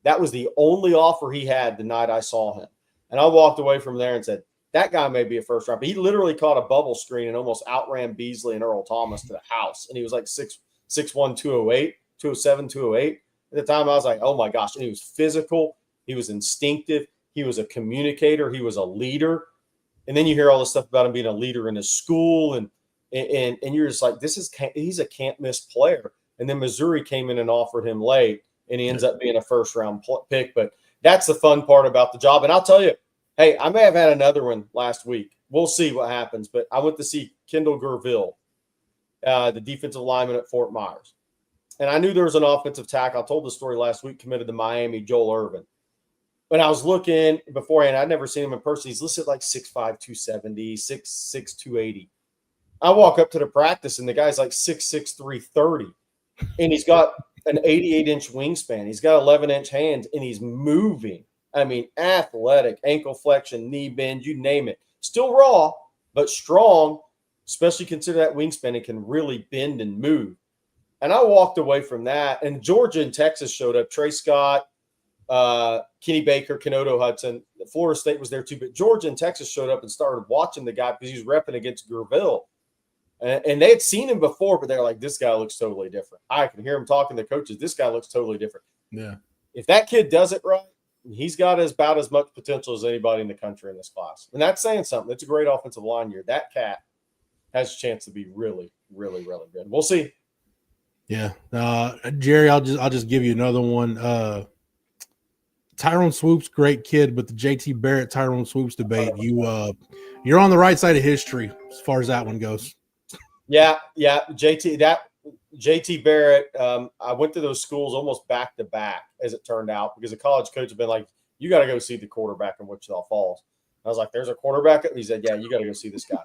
That was the only offer he had the night I saw him. And I walked away from there and said, that guy may be a first round. But he literally caught a bubble screen and almost outran Beasley and Earl Thomas to the house. And he was like 6'1", 208, 207, 208. At the time, I was like, oh, my gosh. And he was physical. He was instinctive. He was a communicator. He was a leader. And then you hear all this stuff about him being a leader in his school. And you're just like, he's a can't-miss player. And then Missouri came in and offered him late, and he ends up being a first-round pick. But that's the fun part about the job. And I'll tell you, hey, I may have had another one last week. We'll see what happens. But I went to see Kendall Gerville, the defensive lineman at Fort Myers. And I knew there was an offensive tackle. I told the story last week, committed to Miami, Joel Irvin. When I was looking beforehand, I'd never seen him in person. He's listed like 6'5", 270, 6'6", 280. I walk up to the practice, and the guy's like 6'6", 330. And he's got an 88-inch wingspan. He's got 11-inch hands, and he's moving. I mean, athletic, ankle flexion, knee bend, you name it. Still raw, but strong, especially consider that wingspan. It can really bend and move. And I walked away from that. And Georgia and Texas showed up. Trey Scott, Kenny Baker, Kenoto Hudson. Florida State was there too. But Georgia and Texas showed up and started watching the guy because he was repping against Gerville. And they had seen him before, but they're like, this guy looks totally different. I can hear him talking to coaches. This guy looks totally different. Yeah. If that kid does it right, he's got about as much potential as anybody in the country in this class. And that's saying something. It's a great offensive line year. That cat has a chance to be really, really, really good. We'll see. Yeah. Jerry, I'll just give you another one. Tyrone Swoops, great kid, but the JT Barrett Tyrone Swoops debate, you're on the right side of history as far as that one goes. Yeah. JT Barrett, I went to those schools almost back to back, as it turned out, because a college coach had been like, you got to go see the quarterback in Wichita Falls. I was like, there's a quarterback? And he said, yeah, you got to go see this guy.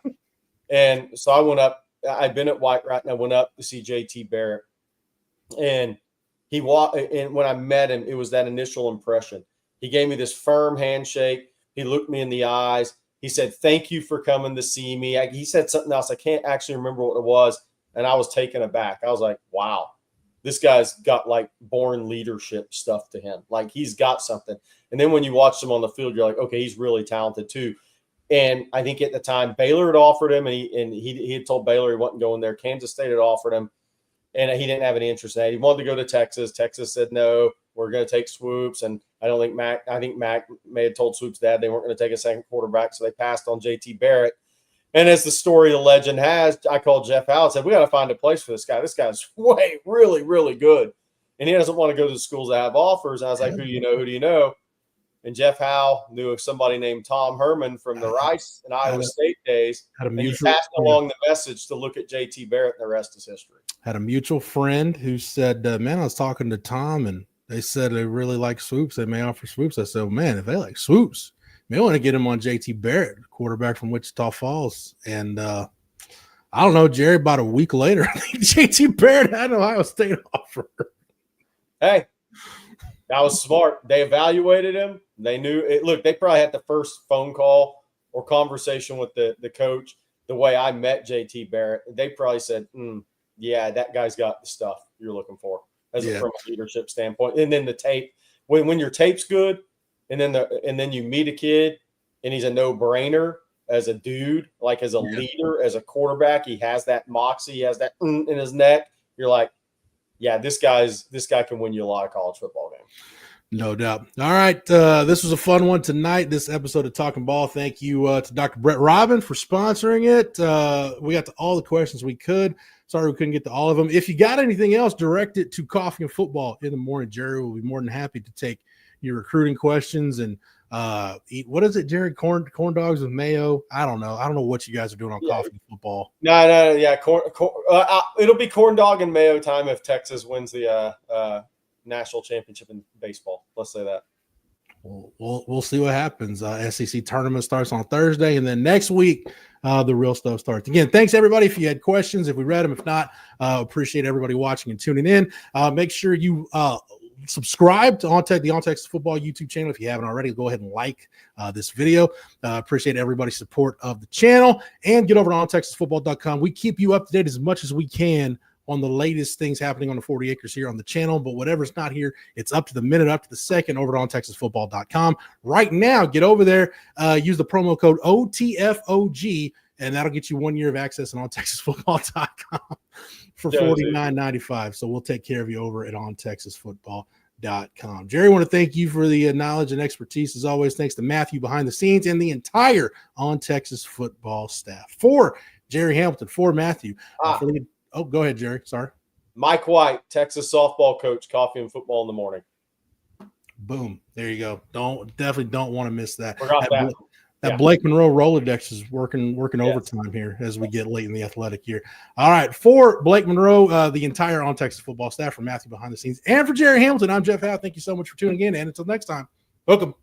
And so I went up. I'd been at White Rat, and I went up to see JT Barrett. And and when I met him, it was that initial impression. He gave me this firm handshake. He looked me in the eyes. He said, thank you for coming to see me. He said something else. I can't actually remember what it was. And I was taken aback. I was like, wow, this guy's got like born leadership stuff to him. Like he's got something. And then when you watch him on the field, you're like, okay, he's really talented too. And I think at the time Baylor had offered him, and he had told Baylor he wasn't going there. Kansas State had offered him, and he didn't have any interest in that. He wanted to go to Texas. Texas said, no, we're going to take Swoops. And I think Mac may have told Swoops' dad they weren't going to take a second quarterback. So they passed on JT Barrett. And as the story, the legend has, I called Jeff Howell and said, we got to find a place for this guy. This guy's really, really good. And he doesn't want to go to the schools that have offers. And I was like, who do you know? And Jeff Howell knew of somebody named Tom Herman from the Rice and Iowa State days. And he passed along the message to look at JT Barrett, and the rest is history. Had a mutual friend who said, man, I was talking to Tom, and they said they really like Swoops. They may offer Swoops. I said, man, if they like Swoops, May want to get him on JT Barrett, quarterback from Wichita Falls. And I don't know, Jerry, about a week later, I think JT Barrett had an Ohio State offer. Hey, that was smart. They evaluated him. They knew it. Look, they probably had the first phone call or conversation with the coach. The way I met JT Barrett, they probably said, yeah, that guy's got the stuff you're looking for from a leadership standpoint. And then the tape, when your tape's good, and then you meet a kid and he's a no-brainer as a dude, like as a leader, as a quarterback, he has that moxie, he has that in his neck. You're like, yeah, this guy can win you a lot of college football games. No doubt. All right. This was a fun one tonight, this episode of Talking Ball. Thank you to Dr. Brett Robin for sponsoring it. We got to all the questions we could. Sorry we couldn't get to all of them. If you got anything else, direct it to Coffee and Football in the morning. Jerry will be more than happy to take your recruiting questions and eat. What is it, Jerry? Corn dogs with mayo? I don't know. I don't know what you guys are doing on Coffee and Football. No. Yeah. It'll be corn dog and mayo time if Texas wins the national championship in baseball. Let's say that. We'll see what happens. SEC tournament starts on Thursday, and then next week the real stuff starts. Again, thanks everybody. If you had questions, if we read them, if not, appreciate everybody watching and tuning in. Make sure you subscribe to the On Texas Football YouTube channel. If you haven't already, go ahead and like this video. Appreciate everybody's support of the channel, and get over to ontexasfootball.com. We keep you up to date as much as we can on the latest things happening on the 40 acres here on the channel, but whatever's not here, it's up to the minute, up to the second over at ontexasfootball.com. Right now, get over there, use the promo code OTFOG, and that'll get you 1 year of access on ontexasfootball.com for $49.95. So we'll take care of you over at ontexasfootball.com. Jerry, I want to thank you for the knowledge and expertise as always. Thanks to Matthew behind the scenes and the entire On Texas Football staff. For Jerry Hamilton, for Matthew, go ahead, Jerry. Sorry. Mike White, Texas softball coach, Coffee and Football in the morning. Boom. There you go. Definitely don't want to miss that. That Blake Monroe Rolodex is working overtime here as we get late in the athletic year. All right. For Blake Monroe, the entire On Texas Football staff, from Matthew behind the scenes, and for Jerry Hamilton, I'm Jeff Howe. Thank you so much for tuning in. And until next time, welcome.